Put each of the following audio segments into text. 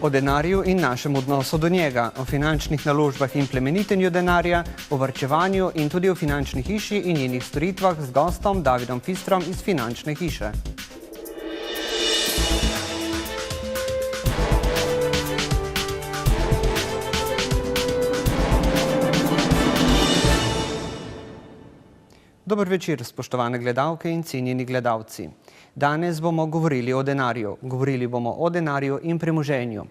O denarju in našem odnosu do njega, o finančnih naložbah in plemenitenju denarja, o varčevanju in tudi o finančni hiši in njenih storitvah z gostom Davidom Fistrom iz Finančne hiše. Dober večer, spoštovane gledalke in cenjeni gledalci. Danes bomo govorili o denarju. Govorili bomo o denarju in premoženju.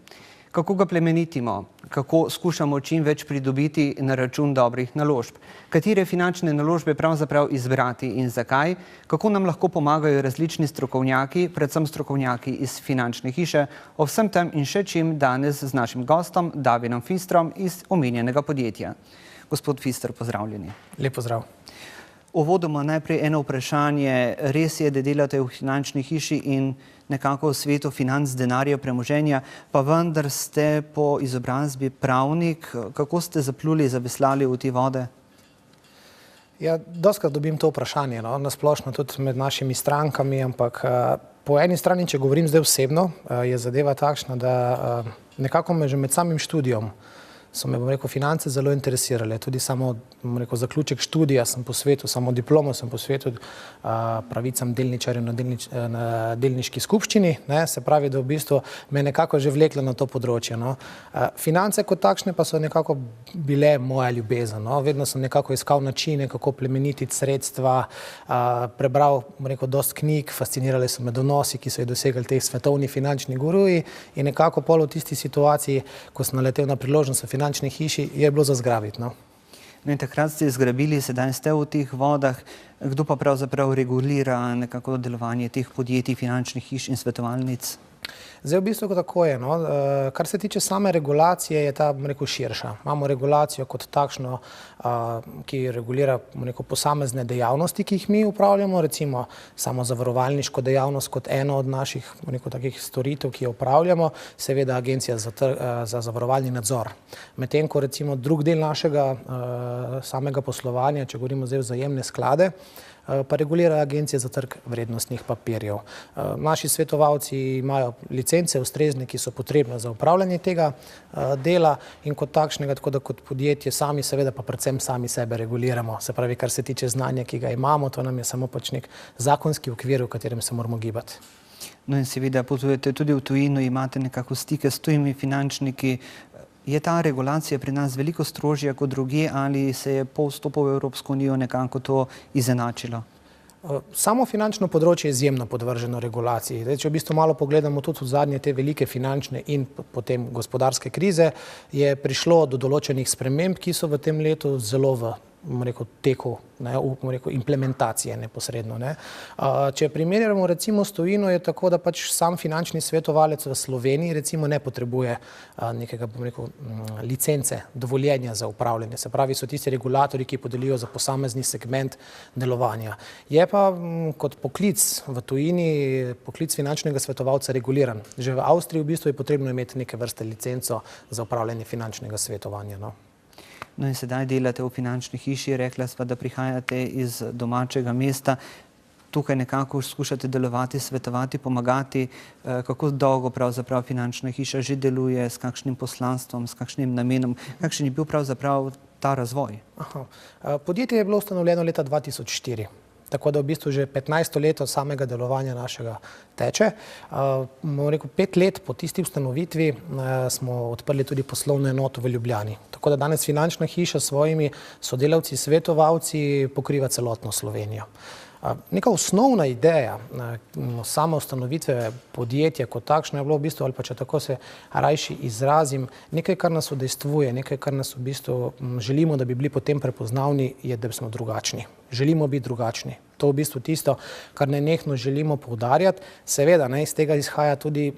Kako ga plemenitimo, kako skušamo čim več pridobiti na račun dobrih naložb, katere finančne naložbe pravzaprav izbrati in zakaj, kako nam lahko pomagajo različni strokovnjaki, predvsem strokovnjaki iz Finančne hiše, o vsem tem in še čim danes z našim gostom Davidom Fistrom iz omenjenega podjetja. Gospod Fister, pozdravljeni. Lep pozdrav. Uvodoma najprej eno vprašanje. Res je, da delate v Finančni hiši in nekako v svetu financ, denarja, premoženja, pa vendar ste po izobrazbi pravnik. Kako ste zapluli, zaveslali v te vode? Ja, dostikrat dobim to vprašanje, nasplošno tudi med našimi strankami, ampak po eni strani, če govorim zdaj osebno, je zadeva takšna, da nekako me že med samim študijom so me, finance zelo interesirale. Tudi samo, zaključek študija sem posvetil, samo diplomo sem posvetil pravicam delničarjev na delniški skupščini, se pravi, da v bistvu me nekako že vleklo na to področje. Finance kot takšne pa so nekako bile moja ljubezen. Vedno sem nekako iskal načine, kako plemenititi sredstva, prebral, dosti knjig, fascinirali so me donosi, ki so jih dosegali teh svetovni finančni guruji in nekako pol v tisti situaciji, ko sem naletel na priložnost v Finančni hiši, je bilo za zgrabiti. In takrat ste zgrabili, sedaj ste v teh vodah. Kdo pa pravzaprav regulira nekako delovanje teh podjetij, finančnih hiš in svetovalnic? Zdaj v bistvu tako je. Kar se tiče same regulacije, je ta širša. Imamo regulacijo kot takšno, ki regulira posamezne dejavnosti, ki jih mi upravljamo, recimo samo zavarovalniško dejavnost kot eno od naših takih storitev, ki jo upravljamo, seveda Agencija za zavarovalni nadzor. Medtem ko recimo drug del našega samega poslovanja, če govorimo zdaj o vzajemne sklade, pa regulira Agencija za trg vrednostnih papirjev. Naši svetovalci imajo licence ustrezne, ki so potrebne za upravljanje tega dela in kot takšnega, tako da kot podjetje sami seveda pa predvsem sami sebe reguliramo. Se pravi, kar se tiče znanja, ki ga imamo, to nam je samo pač nek zakonski okvir, v katerem se moramo gibati. No in seveda potujete tudi v tujino, imate nekako stike s tujimi finančniki. Je ta regulacija pri nas veliko strožja kot drugje ali se je po vstopu v Evropsko unijo nekako to izenačilo? Samo finančno področje je izjemno podvrženo regulaciji. Če v bistvu malo pogledamo tudi v zadnje te velike finančne in potem gospodarske krize, je prišlo do določenih sprememb, ki so v tem letu zelo v teku, implementacije neposredno. Če primerjamo recimo s tujino, je tako, da pač sam finančni svetovalec v Sloveniji recimo ne potrebuje nekega licence, dovoljenja za upravljanje. Se pravi, so tisti regulatorji, ki podelijo za posamezni segment delovanja. Je pa kot poklic v tujini, poklic finančnega svetovalca reguliran. Že v Avstriji v bistvu je potrebno imeti neke vrste licenco za upravljanje finančnega svetovanja. No in sedaj delate v Finančni hiši, rekla sva, da prihajate iz domačega mesta. Tukaj nekako skušate delovati, svetovati, pomagati. Kako dolgo pravzaprav Finančna hiša že deluje, s kakšnim poslanstvom, s kakšnim namenom? Kakšen je bil pravzaprav ta razvoj? Podjetje je bilo ustanovljeno leta 2004. Tako da v bistvu že 15 let od samega delovanja našega teče. 5 let po tisti ustanovitvi smo odprli tudi poslovno enoto v Ljubljani. Tako da danes Finančna hiša s svojimi sodelavci, svetovalci pokriva celotno Slovenijo. Neka osnovna ideja same ustanovitve podjetja kot takšno je bilo v bistvu, ali pa če tako se rajši izrazim, nekaj, kar nas udejstvuje, nekaj, kar nas v bistvu želimo, da bi bili potem prepoznavni, je, da smo drugačni. Želimo biti drugačni. To v bistvu tisto, kar nenehno želimo poudarjati. Seveda, iz tega izhaja tudi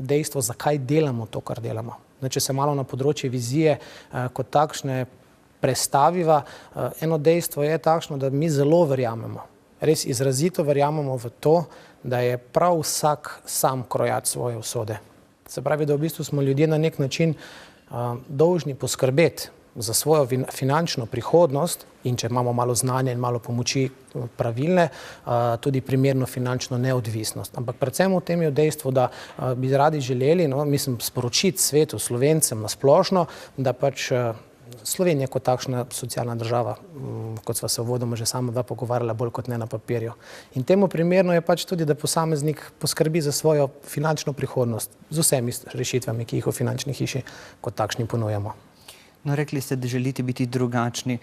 dejstvo, zakaj delamo to, kar delamo. Če se malo na področje vizije kot takšne prestaviva, eno dejstvo je takšno, da mi zelo verjamemo. Res izrazito verjamemo v to, da je prav vsak sam krojat svoje usode. Se pravi, da v bistvu smo ljudje na nek način dolžni poskrbeti za svojo finančno prihodnost in če imamo malo znanja in malo pomoči pravilne, tudi primerno finančno neodvisnost. Ampak predvsem v tem je dejstvo, da bi radi želeli, sporočiti svetu, Slovencem nasplošno, da pač Slovenija kot takšna socialna država, kot sva se uvodoma že sama dva pogovarjala, bolj kot ne na papirju. In temu primerno je pač tudi, da posameznik poskrbi za svojo finančno prihodnost z vsemi rešitvami, ki jih v finančni hiši kot takšni ponujamo. No, rekli ste, da želite biti drugačni.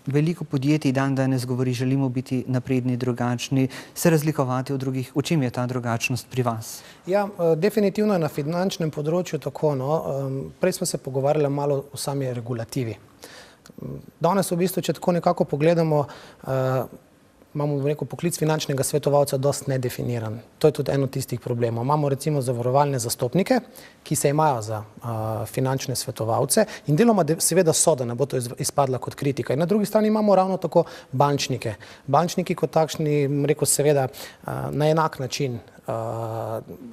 Veliko podjetij danes govori, želimo biti napredni, drugačni, se razlikovati od drugih. V čem je ta drugačnost pri vas? Ja, definitivno je na finančnem področju tako. Prej smo se pogovarjali malo o sami regulativi. Danes v bistvu, če tako nekako pogledamo, imamo poklic finančnega svetovalca dosti nedefiniran. To je tudi eno tistih problemov. Imamo recimo zavarovalne zastopnike, ki se imajo za finančne svetovalce in deloma seveda so, da ne bo to izpadla kot kritika. In na drugi strani imamo ravno tako bančnike. Bančniki kot takšni, seveda na enak način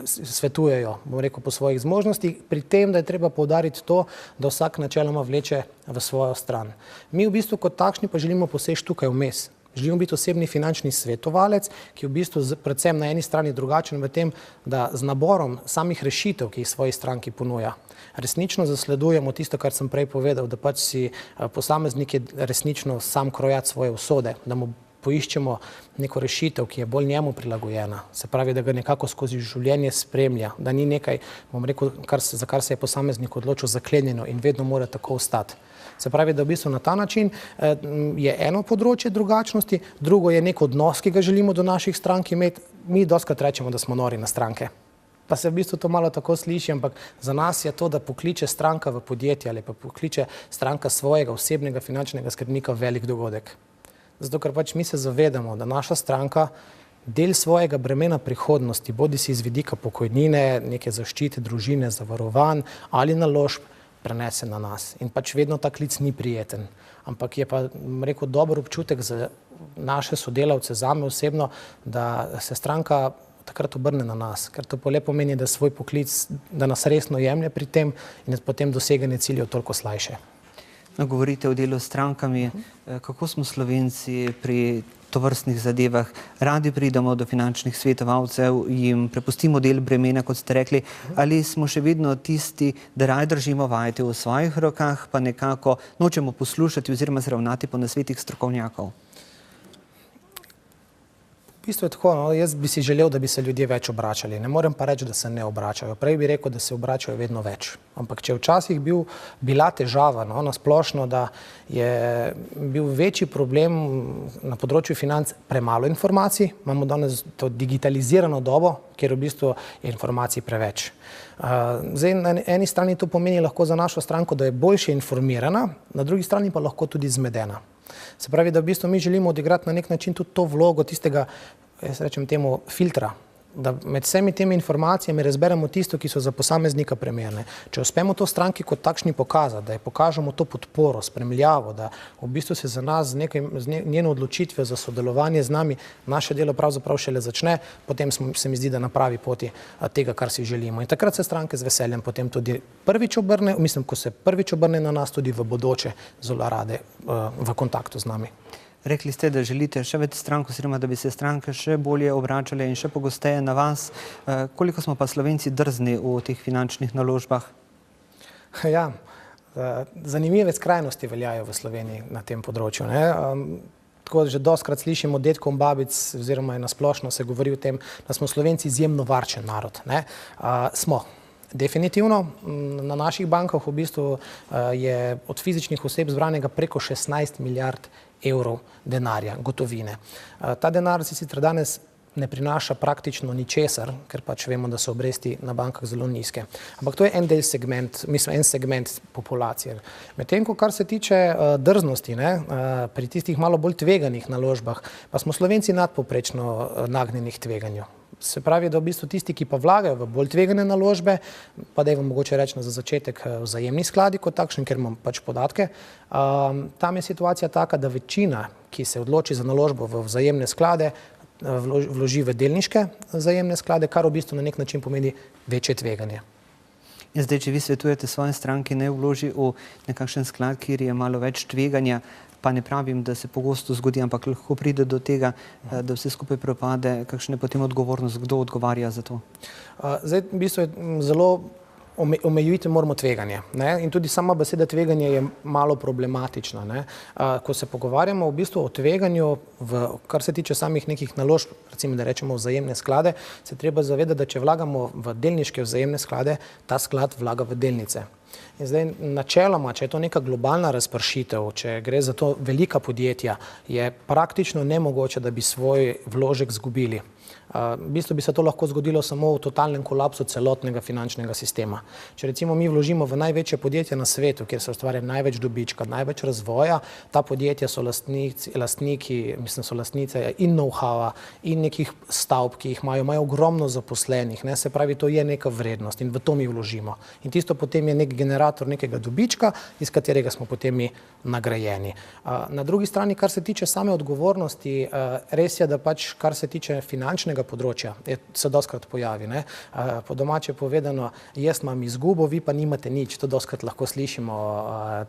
svetujejo, po svojih zmožnostih, pri tem, da je treba poudariti to, da vsak načeloma vleče v svojo stran. Mi v bistvu kot takšni pa želimo poseči tukaj vmes. Želimo biti osebni finančni svetovalec, ki je v bistvu predvsem na eni strani drugačen v tem, da z naborom samih rešitev, ki jih svoji stranki ponuja, resnično zasledujemo tisto, kar sem prej povedal, da pač si posameznik je resnično sam krojat svoje usode, da mu poiščemo neko rešitev, ki je bolj njemu prilagojena. Se pravi, da ga nekako skozi življenje spremlja, da ni nekaj, za kar se je posameznik odločil zaklenjeno in vedno mora tako ostati. Se pravi, da v bistvu na ta način je eno področje drugačnosti, drugo je nek odnos, ki ga želimo do naših strank imeti. Mi dostikrat rečemo, da smo nori na stranke. Pa se v bistvu to malo tako sliši, ampak za nas je to, da pokliče stranka v podjetje ali pa pokliče stranka svojega osebnega finančnega skrbnika velik dogodek. Zato, ker pač mi se zavedamo, da naša stranka del svojega bremena prihodnosti, bodisi iz vidika pokojnine, neke zaščite družine, zavarovanj ali naložb, prenese na nas. In pač vedno ta klic ni prijeten. Ampak je pa, dober občutek za naše sodelavce, zame osebno, da se stranka takrat obrne na nas, ker to lepo pomeni, da svoj poklic, da nas resno jemlje pri tem in potem doseganje ciljev toliko slajše. Govorite o delu s strankami. Kako smo Slovenci pri tovrstnih zadevah? Radi pridemo do finančnih svetovalcev, jim prepustimo del bremena, kot ste rekli, ali smo še vedno tisti, da raje držimo vajeti v svojih rokah, pa nekako nočemo poslušati oziroma se ravnati po nasvetih strokovnjakov? V bistvu je tako, jaz bi si želel, da bi se ljudje več obračali. Ne morem pa reči, da se ne obračajo. Prej bi rekel, da se obračajo vedno več. Ampak če včasih bila težava na splošno, da je bil večji problem na področju financ premalo informacij, imamo danes to digitalizirano dobo, kjer v bistvu je informacij preveč. Zdaj, na eni strani to pomeni lahko za našo stranko, da je boljše informirana, na drugi strani pa lahko tudi zmedena. Se pravi, da v bistvu mi želimo odigrati na nek način tudi to vlogo tistega, jaz rečem temu, filtra, da med vsemi temi informacijami razberemo tisto, ki so za posameznika primerne. Če uspemo to stranki kot takšni pokazati, da je pokažemo to podporo, spremljavo, da v bistvu se za nas z njeno odločitvijo za sodelovanje z nami naše delo pravzaprav šele začne, potem se mi zdi, da na pravi poti tega, kar si želimo. In takrat se stranke z veseljem potem tudi ko se prvič obrne na nas, tudi v bodoče zelo rade v kontaktu z nami. Rekli ste, da želite še več strank, oziroma da bi se stranke še bolje obračale in še pogosteje na vas. Koliko smo pa Slovenci drzni v teh finančnih naložbah? Ja, zanimive skrajnosti veljajo v Sloveniji na tem področju. Tako že dostikrat slišimo dedkov in babic, oziroma na splošno se govori o tem, da smo Slovenci izjemno varčen narod. Smo. Definitivno. Na naših bankah v bistvu je od fizičnih oseb zbranega preko 16 milijard evrov denarja, gotovine. Ta denar sicer danes ne prinaša praktično ničesar, ker pač vemo, da so obresti na bankah zelo nizke. Ampak to je en segment populacije. Medtem ko kar se tiče drznosti, pri tistih malo bolj tveganih naložbah, pa smo Slovenci nadpovprečno nagnjeni k tveganju. Se pravi, da v bistvu tisti, ki pa vlagajo v bolj tvegane naložbe, pa da je vam mogoče reči za začetek vzajemni skladi kot takšen, ker imam pač podatke, tam je situacija taka, da večina, ki se odloči za naložbo v vzajemne sklade, vloži v delniške vzajemne sklade, kar v bistvu na nek način pomeni večje tveganje. In zdaj, če vi svetujete svoje stranki, naj vloži v nekakšen sklad, kjer je malo več tveganja, pa ne pravim, da se pogosto zgodi, ampak lahko pride do tega, da vse skupaj propade, kakšna je potem odgovornost, kdo odgovarja za to? Zdaj, v bistvu je zelo omejiti moramo tveganje, ne? In tudi sama beseda tveganje je malo problematična, ne? Ko se pogovarjamo v bistvu o tveganju, kar se tiče samih nekih naložb, recimo da rečemo vzajemne sklade, se treba zavedati, da če vlagamo v delniške vzajemne sklade, ta sklad vlaga v delnice. In zdaj načeloma, če je to neka globalna razpršitev, če gre za to velika podjetja, je praktično nemogoče, da bi svoj vložek izgubili. V bistvu bi se to lahko zgodilo samo v totalnem kolapsu celotnega finančnega sistema. Če recimo mi vložimo v največje podjetje na svetu, kjer se ustvarja največ dobička, največ razvoja, ta podjetja so lastniki, so lastnice in know-howa in nekih stavb, ki jih imajo ogromno zaposlenih, ne, se pravi, to je neka vrednost in v to mi vložimo. In tisto potem je nek generator nekega dobička, iz katerega smo potem mi nagrajeni. Na drugi strani, kar se tiče same odgovornosti, res je, da pač, kar se tiče finančnega področja, se dostikrat pojavi, ne. Po domače povedano, jaz imam izgubo, vi pa nimate nič. To dostikrat lahko slišimo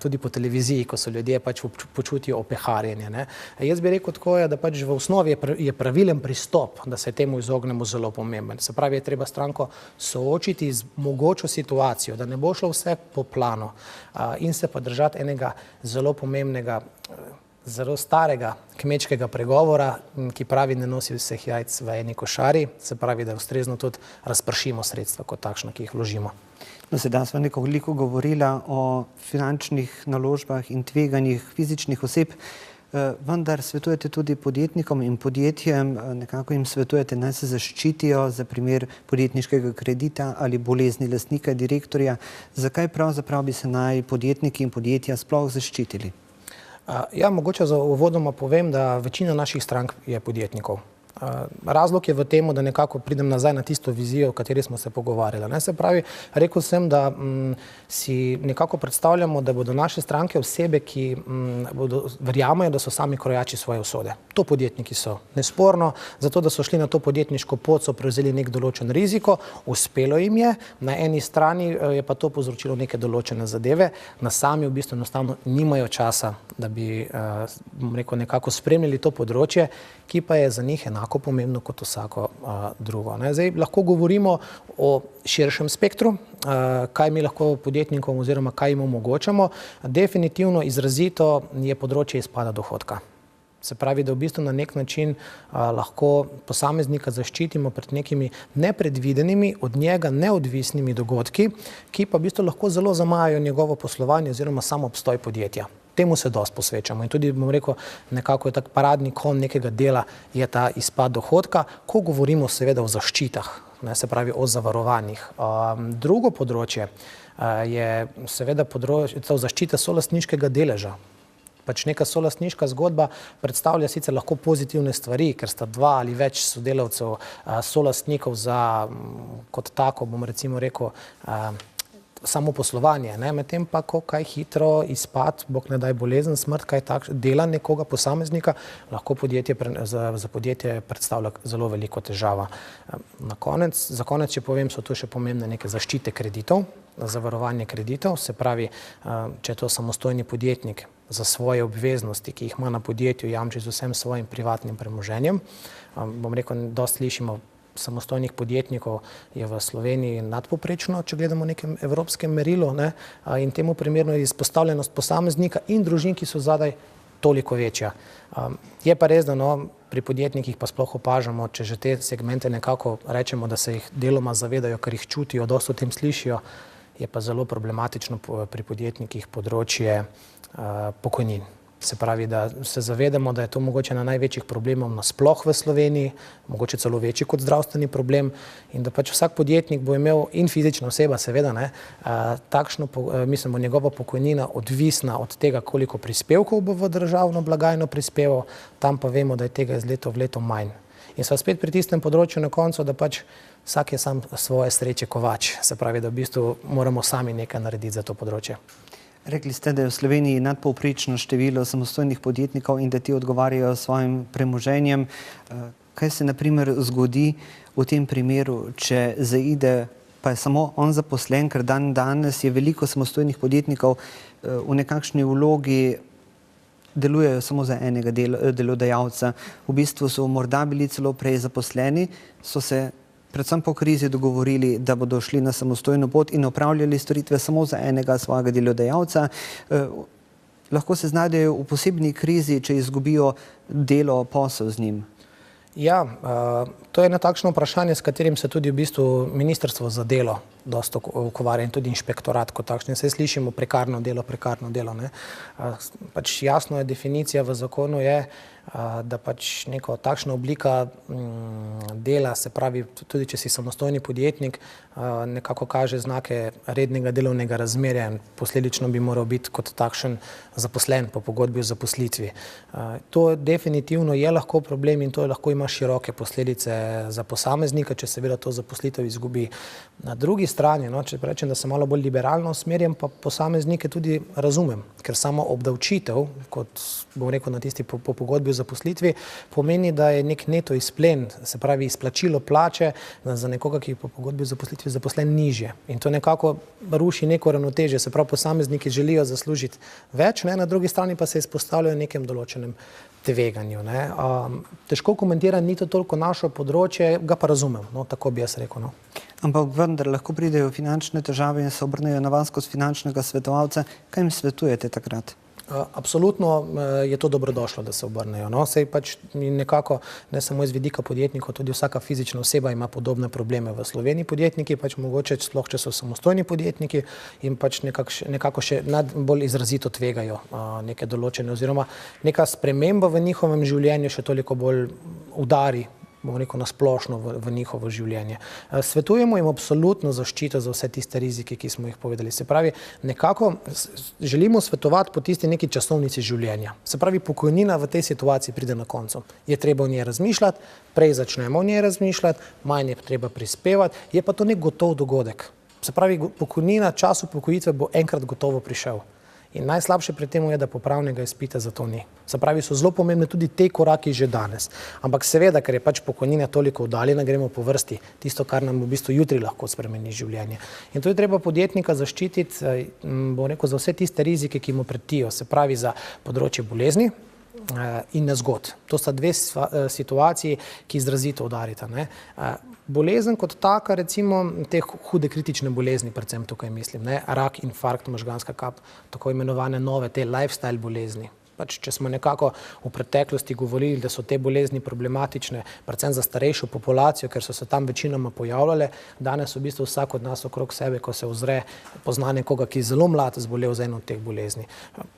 tudi po televiziji, ko so ljudje pač počutijo opeharjenje, ne. Jaz bi rekel tako, da pač v osnovi je pravilen pristop, da se temu izognemo, zelo pomemben. Se pravi, je treba stranko soočiti z mogočo situacijo, da ne bo šlo vse po planu, in se pa držati enega zelo pomembnega, zelo starega kmečkega pregovora, ki pravi, ne nosi vseh jajc v eni košari, se pravi, da ustrezno tudi razpršimo sredstva kot takšna, ki jih vložimo. No, sedaj smo nekoliko govorila o finančnih naložbah in tveganjih fizičnih oseb, vendar svetujete tudi podjetnikom in podjetjem, nekako jim svetujete, naj se zaščitijo za primer podjetniškega kredita ali bolezni lastnika, direktorja. Zakaj pravzaprav bi se naj podjetniki in podjetja sploh zaščitili? Ja, mogoče za uvodoma povem, da večina naših strank je podjetnikov. Razlog je v tem, da nekako pridem nazaj na tisto vizijo, o kateri smo se pogovarjali. Se pravi, rekel sem, da si nekako predstavljamo, da bodo naše stranke osebe, ki verjamejo, da so sami krojači svoje usode. To podjetniki so. Nesporno, zato da so šli na to podjetniško pot, so prevzeli nek določen riziko, uspelo jim je, na eni strani je pa to povzročilo neke določene zadeve, na sami v bistvu enostavno nimajo časa, da bi nekako spremljali to področje, ki pa je za njih enako pomembno kot vsako drugo. Zdaj lahko govorimo o širšem spektru, kaj mi lahko podjetnikom oziroma kaj jim omogočamo. Definitivno izrazito je področje izpada dohodka. Se pravi, da v bistvu na nek način lahko posameznika zaščitimo pred nekimi nepredvidenimi, od njega neodvisnimi dogodki, ki pa v bistvu lahko zelo zamajajo njegovo poslovanje oziroma samo obstoj podjetja. Temu se dosti posvečamo in tudi, bom rekel, nekako je tak paradni konj nekega dela je ta izpad dohodka, ko govorimo seveda o zaščitah, se pravi o zavarovanjih. Drugo področje je seveda področje zaščite solastniškega deleža. Pač neka solastniška zgodba predstavlja sicer lahko pozitivne stvari, ker sta dva ali več sodelavcev, solastnikov za, kot tako, bom recimo rekel, samo poslovanje, medtem pa, ko kaj hitro izpad, bog ne daj bolezen, smrt, kaj dela nekoga posameznika, lahko za podjetje predstavlja zelo veliko težava. Za konec, če povem, so tu še pomembne neke zaščite kreditov, zavarovanje kreditov, se pravi, če je to samostojni podjetnik za svoje obveznosti, ki jih ima na podjetju, jamči z vsem svojim privatnim premoženjem. Bom rekel, dosti slišimo, samostojnih podjetnikov je v Sloveniji nadpovprečno, če gledamo v nekem evropskem merilu, in temu primerno je izpostavljenost posameznika in družin, ki so zadaj, toliko večja. Je pa res, da pri podjetnikih pa sploh opažamo, če že te segmente nekako rečemo, da se jih deloma zavedajo, ker jih čutijo, dosti o tem slišijo, je pa zelo problematično pri podjetnikih področje pokojnin. Se pravi, da se zavedamo, da je to mogoče ena največjih problemov nasploh v Sloveniji, mogoče celo večji kot zdravstveni problem in da pač vsak podjetnik bo imel in fizična oseba seveda, takšno, mislimo, njegova pokojnina odvisna od tega, koliko prispevkov bo v državno blagajno prispeval, tam pa vemo, da je tega iz leta v leto manj. In sva spet pri tistem področju na koncu, da pač vsak je sam svoje sreče kovač, se pravi, da v bistvu moramo sami nekaj narediti za to področje. Rekli ste, da je v Sloveniji nadpovprečno število samostojnih podjetnikov in da ti odgovarjajo s svojim premoženjem. Kaj se na primer zgodi v tem primeru, če zaide pa je samo on zaposlen, ker danes je veliko samostojnih podjetnikov v nekakšni vlogi, delujejo samo za enega delodajalca. V bistvu so morda bili celo prej zaposleni, so se predvsem po krizi dogovorili, da bodo šli na samostojno pot in opravljali storitve samo za enega svojega delodajalca. Lahko se znajdejo v posebni krizi, če izgubijo delo, posel z njim. Ja, to je eno takšno vprašanje, s katerim se tudi v bistvu Ministrstvo za delo dosta ukvarja in tudi inšpektorat kot takšen. Saj slišimo prekarno delo, ne. Pač jasno je, definicija v zakonu je, da pač neka takšna oblika dela, se pravi, tudi če si samostojni podjetnik, nekako kaže znake rednega delovnega razmerja in posledično bi moral biti kot takšen zaposlen po pogodbi o zaposlitvi. To definitivno je lahko problem in to lahko ima široke posledice za posameznika, če seveda to zaposlitev izgubi. Na drugi strani, če rečem, da sem malo bolj liberalno usmerjen, pa posameznike tudi razumem, ker samo obdavčitev, kot bom rekel na tisti po pogodbi o zaposlitvi, pomeni, da je nek neto izplen, se pravi izplačilo plače za nekoga, ki je po pogodbi o zaposlitvi zaposlen, nižje. In to nekako ruši neko ravnotežje, se pravi posamezniki želijo zaslužiti več, na drugi strani pa se izpostavljajo nekem določenem tveganju. Težko komentiram, ni to toliko našo področje, ga pa razumem, tako bi jaz rekel. Ampak vendar lahko pridejo finančne težave in se obrnejo na vas kot finančnega svetovalca. Kaj jim svetujete takrat? Absolutno je to dobrodošlo, da se obrnejo. Saj pač nekako, ne samo iz vidika podjetnikov, tudi vsaka fizična oseba ima podobne probleme v Sloveniji. Podjetniki pač mogoče, sploh če so samostojni podjetniki, in pač nekako še bolj izrazito tvegajo neke določene oziroma neka sprememba v njihovem življenju še toliko bolj udari, bomo rekel, nasplošno v njihovo življenje. Svetujemo jim absolutno zaščito za vse tiste rizike, ki smo jih povedali. Se pravi, nekako želimo svetovati po tisti neki časovnici življenja. Se pravi, pokojnina v tej situaciji pride na koncu. Je treba o njej razmišljati, prej začnemo o njej razmišljati, manj je treba prispevati, je pa to nek gotov dogodek. Se pravi, pokojnina, čas upokojitve bo enkrat gotovo prišel. In najslabše pri tem je, da popravnega izpita za to ni. Se pravi, so zelo pomembne tudi te koraki že danes. Ampak seveda, ker je pač pokojnina toliko oddaljena, gremo po vrsti tisto, kar nam v bistvu jutri lahko spremeni življenje. In to je treba podjetnika zaščititi, bom rekel, za vse tiste rizike, ki mu pretijo. Se pravi, za področje bolezni in nezgod. To sta dve situaciji, ki izrazito udarita. Bolezen kot taka, recimo te hude kritične bolezni, predvsem tukaj mislim, rak, infarkt, možganska kap, tako imenovane nove, te lifestyle bolezni. Pač, če smo nekako v preteklosti govorili, da so te bolezni problematične, predvsem za starejšo populacijo, ker so se tam večinoma pojavljale, danes v bistvu vsak od nas okrog sebe, ko se ozre, pozna nekoga, ki je zelo mlad, zbolel za eno od teh bolezni.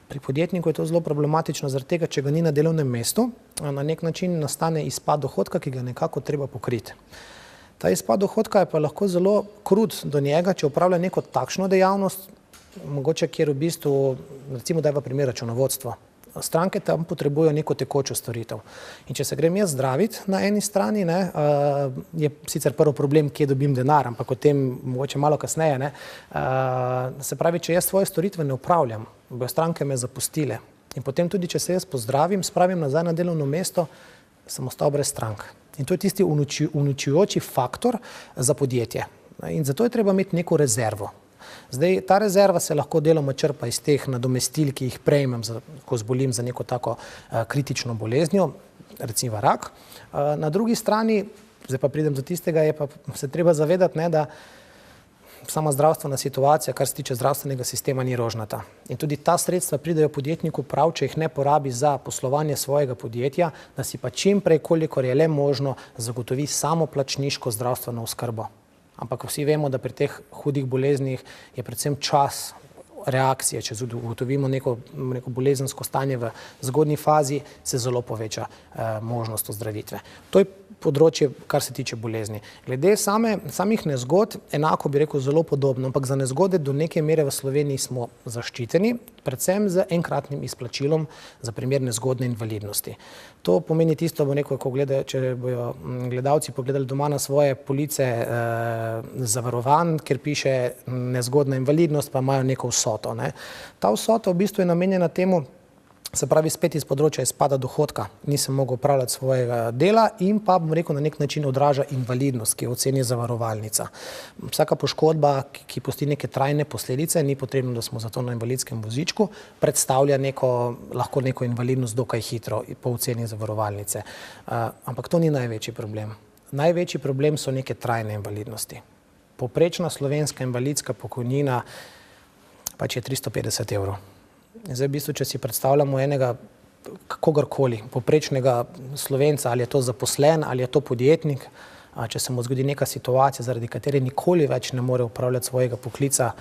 Pri podjetniku je to zelo problematično, zaradi tega, če ga ni na delovnem mestu, na nek način nastane izpad dohodka, ki ga nekako treba pokriti. Ta izpad dohodka je pa lahko zelo krut do njega, če opravlja neko takšno dejavnost, mogoče kjer v bistvu, recimo da je v primer računovodstvo. Stranke tam potrebujejo neko tekočo storitev. In če se grem jaz zdraviti na eni strani, je sicer prvi problem, kje dobim denar, ampak o tem mogoče malo kasneje. Se pravi, če jaz svoje storitve ne upravljam, bojo stranke me zapustile. In potem tudi, če se jaz pozdravim, spravim nazaj na delovno mesto, sem ostal brez strank. In to je tisti uničujoči faktor za podjetje. In zato je treba imeti neko rezervo. Zdaj, ta rezerva se lahko deloma črpa iz teh nadomestil, ki jih prejmem, ko zbolim za neko tako kritično boleznjo, recimo rak. Na drugi strani, zdaj pa pridem do tistega, je pa se treba zavedati, da sama zdravstvena situacija, kar se tiče zdravstvenega sistema, ni rožnata. In tudi ta sredstva pridejo podjetniku prav, če jih ne porabi za poslovanje svojega podjetja, da si pa čim prej, kolikor je le možno, zagotovi samoplačniško zdravstveno oskrbo. Ampak vsi vemo, da pri teh hudih boleznih je predvsem čas reakcije. Če ugotovimo neko bolezensko stanje v zgodnji fazi, se zelo poveča možnost ozdravitve. To je področje, kar se tiče bolezni. Glede samih nezgod, enako bi rekel zelo podobno, ampak za nezgode do neke mere v Sloveniji smo zaščiteni, predvsem z enkratnim izplačilom za primer nezgodne invalidnosti. To pomeni tisto, če bojo gledalci pogledali doma na svoje police zavarovanj, ker piše nezgodna invalidnost, pa imajo neko vsoto. Ta vsota v bistvu je namenjena temu, se pravi spet iz področja izpada dohodka, nisem mogel upravljati svojega dela in pa, bom rekel, na nek način odraža invalidnost, ki jo oceni zavarovalnica. Vsaka poškodba, ki pusti neke trajne posledice, ni potrebno, da smo zato na invalidskem vozičku, predstavlja lahko neko invalidnost dokaj hitro po oceni zavarovalnice. Ampak to ni največji problem. Največji problem so neke trajne invalidnosti. Povprečna slovenska invalidska pokojnina pač je 350 evrov. Zdaj, v bistvu, če si predstavljamo enega kogarkoli, povprečnega Slovenca, ali je to zaposlen, ali je to podjetnik, če se mu zgodi neka situacija, zaradi katere nikoli več ne more upravljati svojega poklica,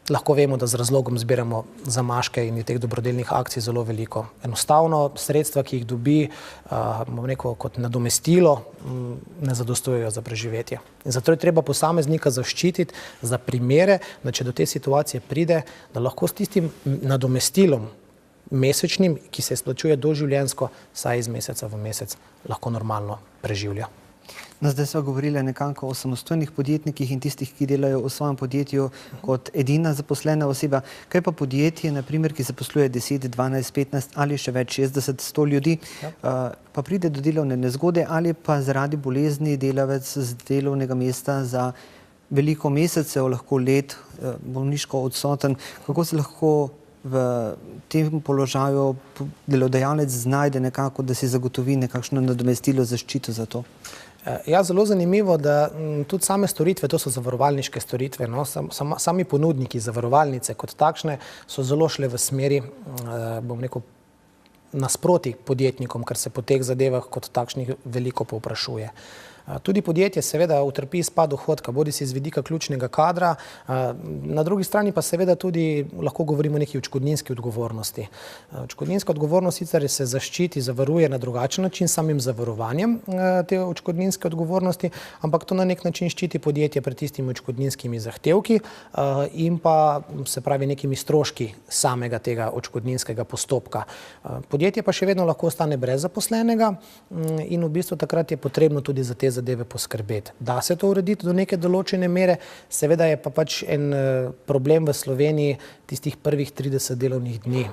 lahko vemo, da z razlogom zbiramo zamaške in je teh dobrodelnih akcij zelo veliko. Enostavno sredstva, ki jih dobi, bom rekel, kot nadomestilo, ne zadostujejo za preživetje. In zato je treba posameznika zaščititi za primere, da če do te situacije pride, da lahko s tistim nadomestilom mesečnim, ki se izplačuje doživljenjsko, saj iz meseca v mesec lahko normalno preživlja. No, zdaj smo govorili nekako o samostojnih podjetnikih in tistih, ki delajo v svojem podjetju kot edina zaposlena oseba. Kaj pa podjetje, na primer, ki zaposluje 10, 12, 15 ali še več, 60, 100 ljudi, pa pride do delovne nezgode ali pa zaradi bolezni delavec z delovnega mesta za veliko mesecev, lahko let, bolniško odsoten. Kako se lahko v tem položaju delodajalec znajde nekako, da si zagotovi nekakšno nadomestilo, zaščito za to? Ja, zelo zanimivo, da tudi same storitve, to so zavarovalniške storitve, no, sami ponudniki zavarovalnice kot takšne so zelo šle v smeri, bom rekel, nasproti podjetnikom, ker se po teh zadevah kot takšnih veliko povprašuje. Tudi podjetje seveda utrpi izpad dohodka, bodisi z vidika ključnega kadra, na drugi strani pa seveda tudi lahko govorimo o neki odškodninski odgovornosti. Odškodninska odgovornost sicer se zaščiti, zavaruje na drugačen način samim zavarovanjem te odškodninske odgovornosti, ampak to na nek način ščiti podjetje pred tistimi odškodninskimi zahtevki in pa se pravi nekimi stroški samega tega odškodninskega postopka. Podjetje pa še vedno lahko ostane brez zaposlenega in v bistvu takrat je potrebno tudi za te zadeve poskrbeti. Da se to urediti do neke določene mere, seveda je pa pač en problem v Sloveniji tistih prvih 30 delovnih dni,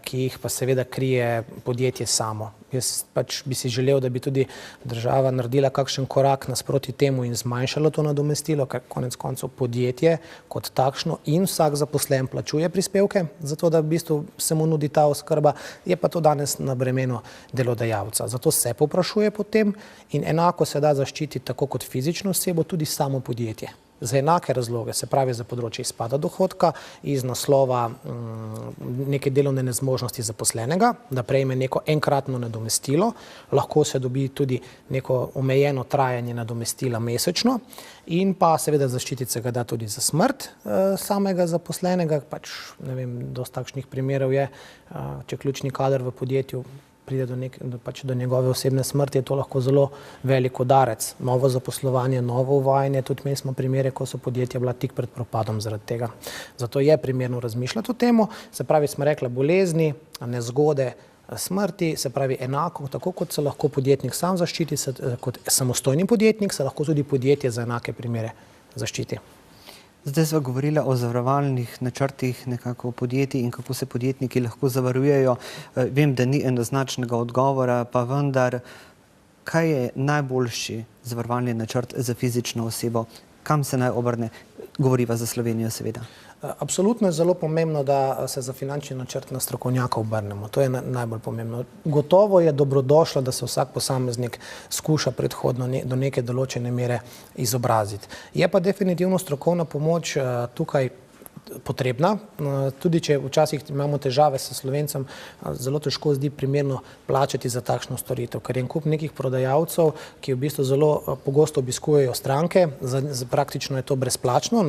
ki jih pa seveda krije podjetje samo. Jaz pač bi si želel, da bi tudi država naredila kakšen korak nasproti temu in zmanjšalo to nadomestilo, ker konec koncev podjetje kot takšno in vsak zaposlen plačuje prispevke, zato da v bistvu se mu nudi ta oskrba, je pa to danes na bremenu delodajalca. Zato se povprašuje po tem in enako se da zaščititi tako kot fizično osebo, tudi samo podjetje. Za enake razloge, se pravi za področje izpada dohodka iz naslova neke delovne nezmožnosti zaposlenega, da prejme neko enkratno nadomestilo, lahko se dobi tudi neko omejeno trajanje nadomestila mesečno in pa seveda zaščititi se ga da tudi za smrt samega zaposlenega, pač ne vem, dosti takšnih primerov je, če ključni kader v podjetju pride do njegove osebne smrti, je to lahko zelo velik udarec. Novo zaposlovanje, novo uvajanje, tudi imeli smo primere, ko so podjetja bila tik pred propadom zaradi tega. Zato je primerno razmišljati o temu, se pravi, smo rekla, bolezni, nezgode, smrti, se pravi enako, tako kot se lahko podjetnik sam zaščiti, kot samostojni podjetnik, se lahko tudi podjetje za enake primere zaščiti. Zdaj sva govorila o zavarovalnih načrtih nekako podjetij in kako se podjetniki lahko zavarujejo. Vem, da ni enoznačnega odgovora, pa vendar, kaj je najboljši zavarovalni načrt za fizično osebo? Kam se naj obrne? Govoriva za Slovenijo, seveda. Absolutno je zelo pomembno, da se za finančni načrt na strokovnjaka obrnemo. To je najbolj pomembno. Gotovo je dobrodošlo, da se vsak posameznik skuša predhodno do neke določene mere izobraziti. Je pa definitivno strokovna pomoč tukaj potrebna, tudi če včasih imamo težave s Slovencem, zelo težko zdi primerno plačati za takšno storitev, ker je en kup nekih prodajalcev, ki v bistvu zelo pogosto obiskujejo stranke, praktično je to brezplačno,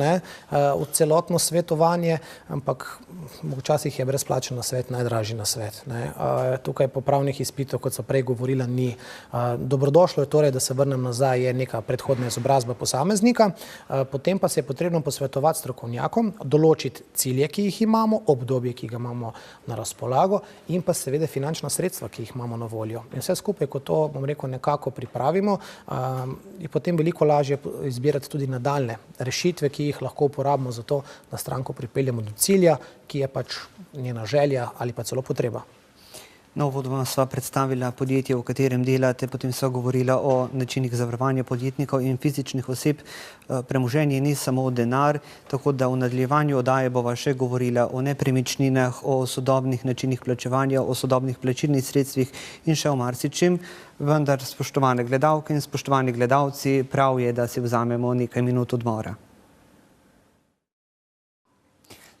celotno svetovanje, ampak včasih je brezplačen nasvet najdražji nasvet. Tukaj popravnih izpitov, kot so prej govorila, ni. Dobrodošlo je torej, da se vrnem nazaj, je neka predhodna izobrazba posameznika, potem pa se je potrebno posvetovati strokovnjakom, določiti cilje, ki jih imamo, obdobje, ki ga imamo na razpolago in pa seveda finančna sredstva, ki jih imamo na voljo. In vse skupaj, ko to, bom rekel, nekako pripravimo, je potem veliko lažje izbirati tudi nadaljne rešitve, ki jih lahko uporabimo za to, da stranko pripeljemo do cilja, ki je pač njena želja ali pa celo potreba. No, uvodoma sva predstavila podjetje, v katerem delate, potem sva govorila o načinih zavarovanja podjetnikov in fizičnih oseb. Premoženje ni samo denar, tako da v nadaljevanju oddaje bova še govorila o nepremičninah, o sodobnih načinih plačevanja, o sodobnih plačilnih sredstvih in še o marsičem. Vendar, spoštovane gledalke in spoštovani gledalci, prav je, da si vzamemo nekaj minut odmora.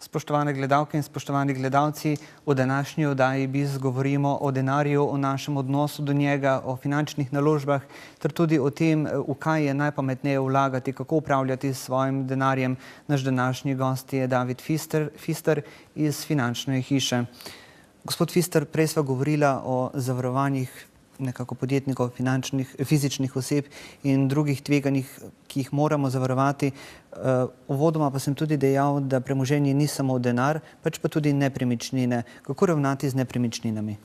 Spoštovane gledalke in spoštovani gledalci, v današnji oddaji BIZ govorimo o denarju, o našem odnosu do njega, o finančnih naložbah, ter tudi o tem, v kaj je najpametneje vlagati, kako upravljati s svojim denarjem. Naš današnji gost je David Fister iz Finančne hiše. Gospod Fister, prej sva govorila o zavarovanjih nekako podjetnikov, fizičnih oseb in drugih tveganjih, ki jih moramo zavarovati. Uvodoma pa sem tudi dejal, da premoženje ni samo denar, pač pa tudi nepremičnine. Kako ravnati z nepremičninami?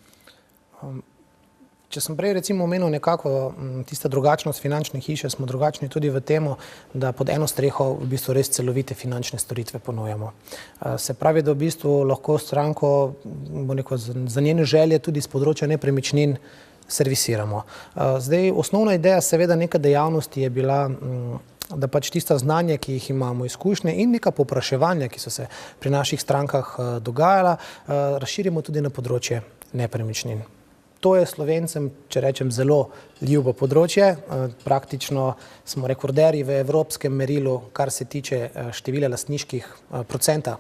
Če sem prej recimo omenil nekako tista drugačnost finančne hiše, smo drugačni tudi v temu, da pod eno streho v bistvu res celovite finančne storitve ponujamo. Se pravi, da v bistvu lahko stranko za njene želje tudi z področja nepremičnin servisiramo. Zdaj, osnovna ideja seveda neke dejavnosti je bila, da pač tista znanja, ki jih imamo, izkušnje in neka povpraševanja, ki so se pri naših strankah dogajala, razširimo tudi na področje nepremičnin. To je Slovencem, če rečem, zelo ljubo področje. Praktično smo rekorderji v evropskem merilu, kar se tiče števila lastniških procenta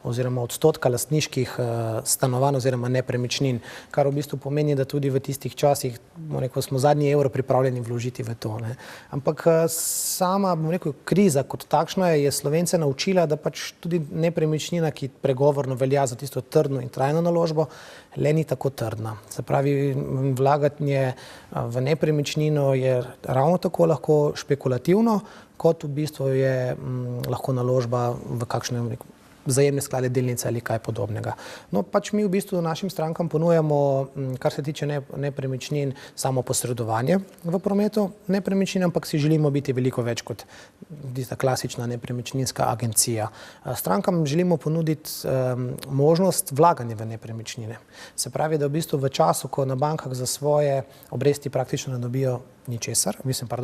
oziroma odstotka lastniških stanovanj oziroma nepremičnin, kar v bistvu pomeni, da tudi v tistih časih smo zadnji evro pripravljeni vložiti v to. Ampak sama kriza kot takšna je Slovence naučila, da pač tudi nepremičnina, ki pregovorno velja za tisto trdno in trajno naložbo, le ni tako trdna. Se pravi, vlaganje v nepremičnino je ravno tako lahko špekulativno, kot v bistvu je lahko naložba v kakšne vzajemne sklade, delnice ali kaj podobnega. No, pač mi v bistvu našim strankam ponujamo, kar se tiče nepremičnin, samo posredovanje v prometu nepremičnin, ampak si želimo biti veliko več kot tista klasična nepremičninska agencija. Strankam želimo ponuditi možnost vlaganja v nepremičnine. Se pravi, da v bistvu v času, ko na bankah za svoje obresti praktično ne dobijo ničesar,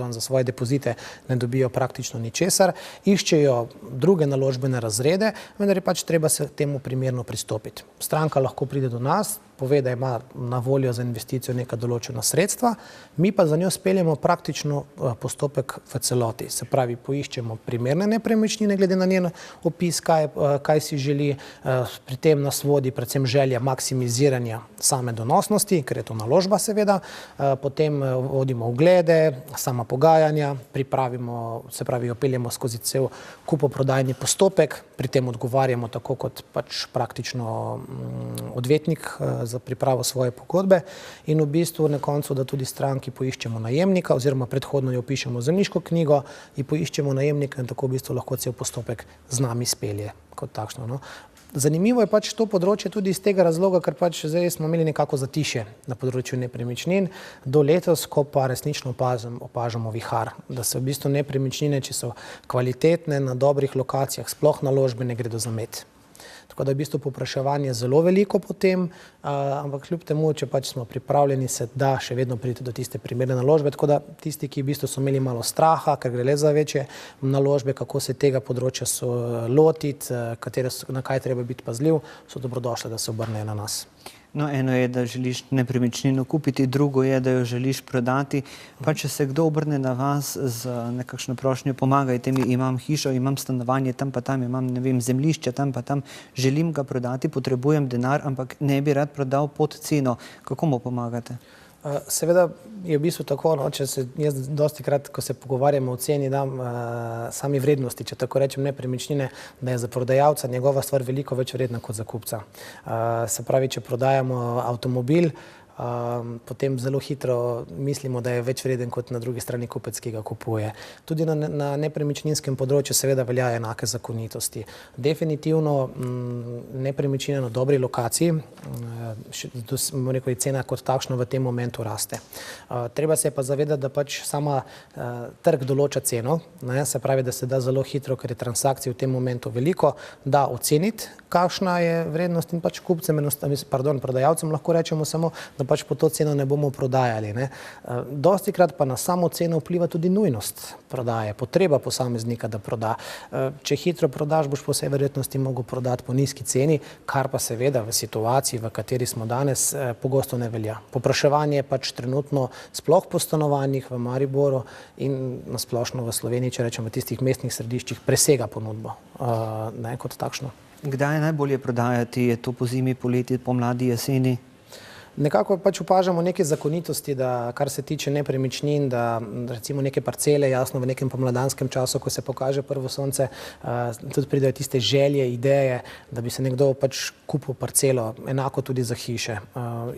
za svoje depozite ne dobijo praktično ničesar, iščejo druge naložbene razrede, vendar je pač treba se temu primerno pristopiti. Stranka lahko pride do nas, pove, da ima na voljo za investicijo neka določena sredstva, mi pa za njo speljemo praktično postopek v celoti. Se pravi, poiščemo primerne nepremičnine glede na njen opis, kaj si želi, pri tem nas vodi predvsem želja maksimiziranja same donosnosti, ker je to naložba seveda, potem vodimo oglede, sama pogajanja, pripravimo, se pravi, opeljemo skozi cel kupoprodajni postopek, pri tem odgovarjamo tako kot pač praktično odvetnik za pripravo svoje pogodbe in v bistvu na koncu, da tudi stranki poiščemo najemnika oziroma predhodno jo pišemo v zemljiško knjigo in poiščemo najemnika in tako v bistvu lahko cel postopek z nami spelje kot takšno. Zanimivo je pač to področje tudi iz tega razloga, ker pač zdaj smo imeli nekako zatišje na področju nepremičnin do letos, ko pa resnično opažamo vihar, da se v bistvu nepremičnine, če so kvalitetne na dobrih lokacijah, sploh naložbe ne gredo za med. Tako da je v bistvu povpraševanje zelo veliko potem, ampak kljub temu, če pač smo pripravljeni, se da še vedno priti do tiste primerne naložbe, tako da tisti, ki v bistvu so imeli malo straha, ker gre le za večje naložbe, kako se tega področja lotiti, na kaj treba biti pazljiv, so dobrodošli, da se obrnejo na nas. No, eno je, da želiš nepremičnino kupiti, drugo je, da jo želiš prodati. Pa če se kdo obrne na vas z nekakšno prošnjo, pomagajte mi, imam hišo, imam stanovanje, tam pa tam, imam, ne vem, zemljišče, tam pa tam, želim ga prodati, potrebujem denar, ampak ne bi rad prodal pod ceno. Kako mu pomagate? Seveda je v bistvu tako, če se jaz dosti krat, ko se pogovarjamo o ceni, dam sami vrednosti, če tako rečem, nepremičnine, da je za prodajalca njegova stvar veliko več vredna kot za kupca. Se pravi, če prodajamo avtomobil, potem zelo hitro mislimo, da je več vreden kot na drugi strani kupec, ki ga kupuje. Tudi na nepremičninskem področju seveda velja enake zakonitosti. Definitivno nepremičnina na dobri lokaciji, bomo rekli, cena kot takšna v tem momentu raste. Treba se pa zavedati, da pač sama trg določa ceno, se pravi, da se da zelo hitro, ker je transakcij v tem momentu veliko, da oceniti, kakšna je vrednost in pač kupcem, prodajalcem lahko rečemo samo, da pač po to ceno ne bomo prodajali. Dostikrat pa na samo ceno vpliva tudi nujnost prodaje, potreba posameznika, da proda. Če hitro prodaš, boš po vsej verjetnosti mogel prodati po nizki ceni, kar pa seveda v situaciji, v kateri smo danes, pogosto ne velja. Povpraševanje je pač trenutno sploh po stanovanjih v Mariboru in na splošno v Sloveniji, če rečem v tistih mestnih središčih, presega ponudbo kot takšno. Kdaj je najbolje prodajati? Je to po zimi, poleti, pomladi, jeseni? Nekako pač opažamo neke zakonitosti, da kar se tiče nepremičnin, da recimo neke parcele, jasno v nekem pomladanskem času, ko se pokaže prvo sonce, tudi pridejo tiste želje, ideje, da bi se nekdo pač kupil parcelo, enako tudi za hiše.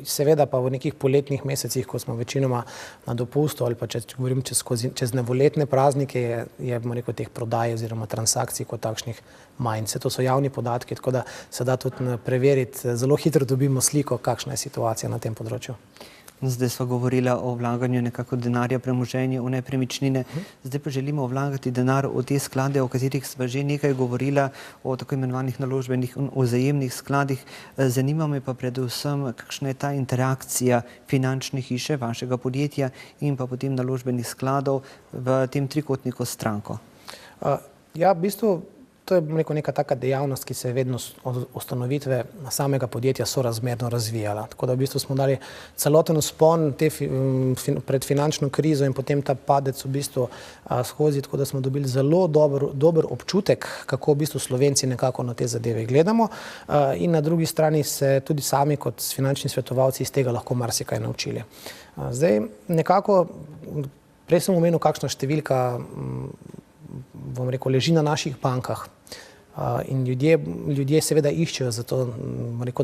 Seveda pa v nekih poletnih mesecih, ko smo večinoma na dopustu ali pa če govorim čez novoletne praznike, je bomo rekel teh prodaj oziroma transakcij kot takšnih manj. To so javni podatki, tako da se da tudi preveriti, zelo hitro dobimo sliko, kakšna je situacija na tem področju. Zdaj sva govorila o vlaganju nekako denarja, premoženja v nepremičnine. Zdaj pa želimo vlagati denar v te sklade, o katerih sva že nekaj govorila, o tako imenovanih naložbenih in vzajemnih skladih. Zanima me pa predvsem, kakšna je ta interakcija finančne hiše, vašega podjetja in pa potem naložbenih skladov v tem trikotniku s stranko. Ja, v bistvu to je neka taka dejavnost, ki se je vedno od ustanovitve samega podjetja sorazmerno razvijala. Tako da v bistvu smo dali celoten vzpon pred finančno krizo in potem ta padec v bistvu skozi, tako da smo dobili zelo dober občutek, kako v bistvu Slovenci nekako na te zadeve gledamo in na drugi strani se tudi sami kot finančni svetovalci iz tega lahko marsikaj naučili. Zdaj nekako, prej sem omenil, kakšna številka bom rekel, leži na naših bankah in ljudje seveda iščejo za to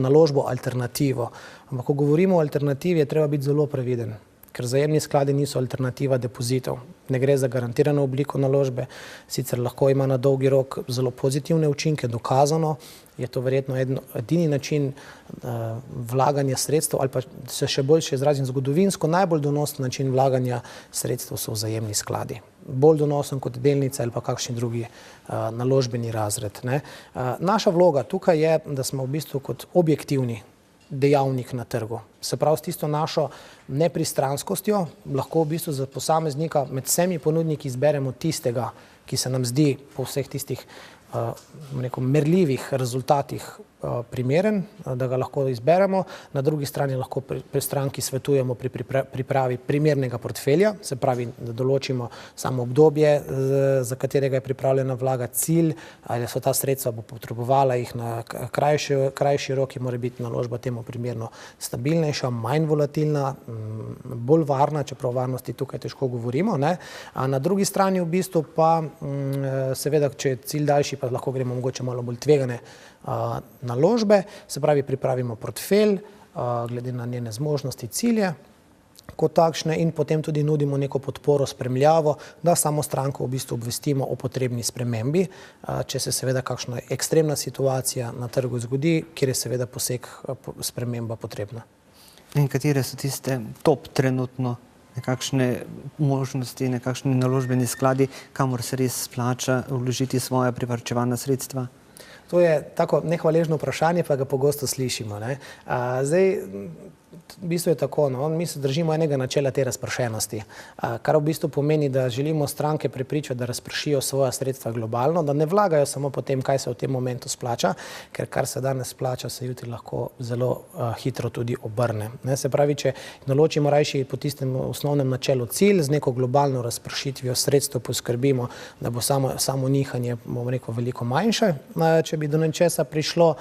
naložbo alternativo. Ampak, ko govorimo o alternativi, je treba biti zelo previden, ker vzajemni skladi niso alternativa depozitov. Ne gre za garantirano obliko naložbe, sicer lahko ima na dolgi rok zelo pozitivne učinke, dokazano, je to verjetno edini način vlaganja sredstev ali pa se še boljše izrazim zgodovinsko, najbolj donosen način vlaganja sredstev so vzajemni skladi. Bolj donosen kot delnice ali pa kakšni drugi naložbeni razred. Naša vloga tukaj je, da smo v bistvu kot objektivni dejavnik na trgu. Se pravi, s tisto našo nepristranskostjo lahko v bistvu za posameznika med vsemi ponudniki izberemo tistega, ki se nam zdi po vseh tistih merljivih rezultatih primeren, da ga lahko izberemo. Na drugi strani lahko pri stranki svetujemo pri pripravi primernega portfelja, se pravi, da določimo samo obdobje, za katerega je pripravljena vlagati, cilj, ali so ta sredstva bo potrebovala jih na krajši rok, mora biti naložba temu primerno stabilnejša, manj volatilna, bolj varna, čeprav o varnosti tukaj težko govorimo. Na drugi strani v bistvu pa seveda, če je cilj daljši, pa lahko gremo mogoče malo bolj tvegane naložbe, se pravi, pripravimo portfelj glede na njene zmožnosti, cilje kot takšne in potem tudi nudimo neko podporo, spremljavo, da samo stranko v bistvu obvestimo o potrebni spremembi, če se seveda kakšna ekstremna situacija na trgu zgodi, kjer je seveda poseg, sprememba potrebna. In katere so tiste top trenutno nekakšne možnosti, nekakšni naložbeni skladi, kamor se res splača vložiti svoja privarčevana sredstva? To je tako nehvaležno vprašanje, pa ga pogosto slišimo. Zdaj, v bistvu je tako, mi se držimo enega načela te razpršenosti, kar v bistvu pomeni, da želimo stranke prepričati, da razpršijo svoja sredstva globalno, da ne vlagajo samo po tem, kaj se v tem momentu splača, ker kar se danes splača, se jutri lahko zelo hitro tudi obrne. Se pravi, če določimo rajši po tistem osnovnem načelu cilj, z neko globalno razpršitvijo sredstev poskrbimo, da bo samo nihanje, bomo rekel, veliko manjše, če bi do nečesa prišlo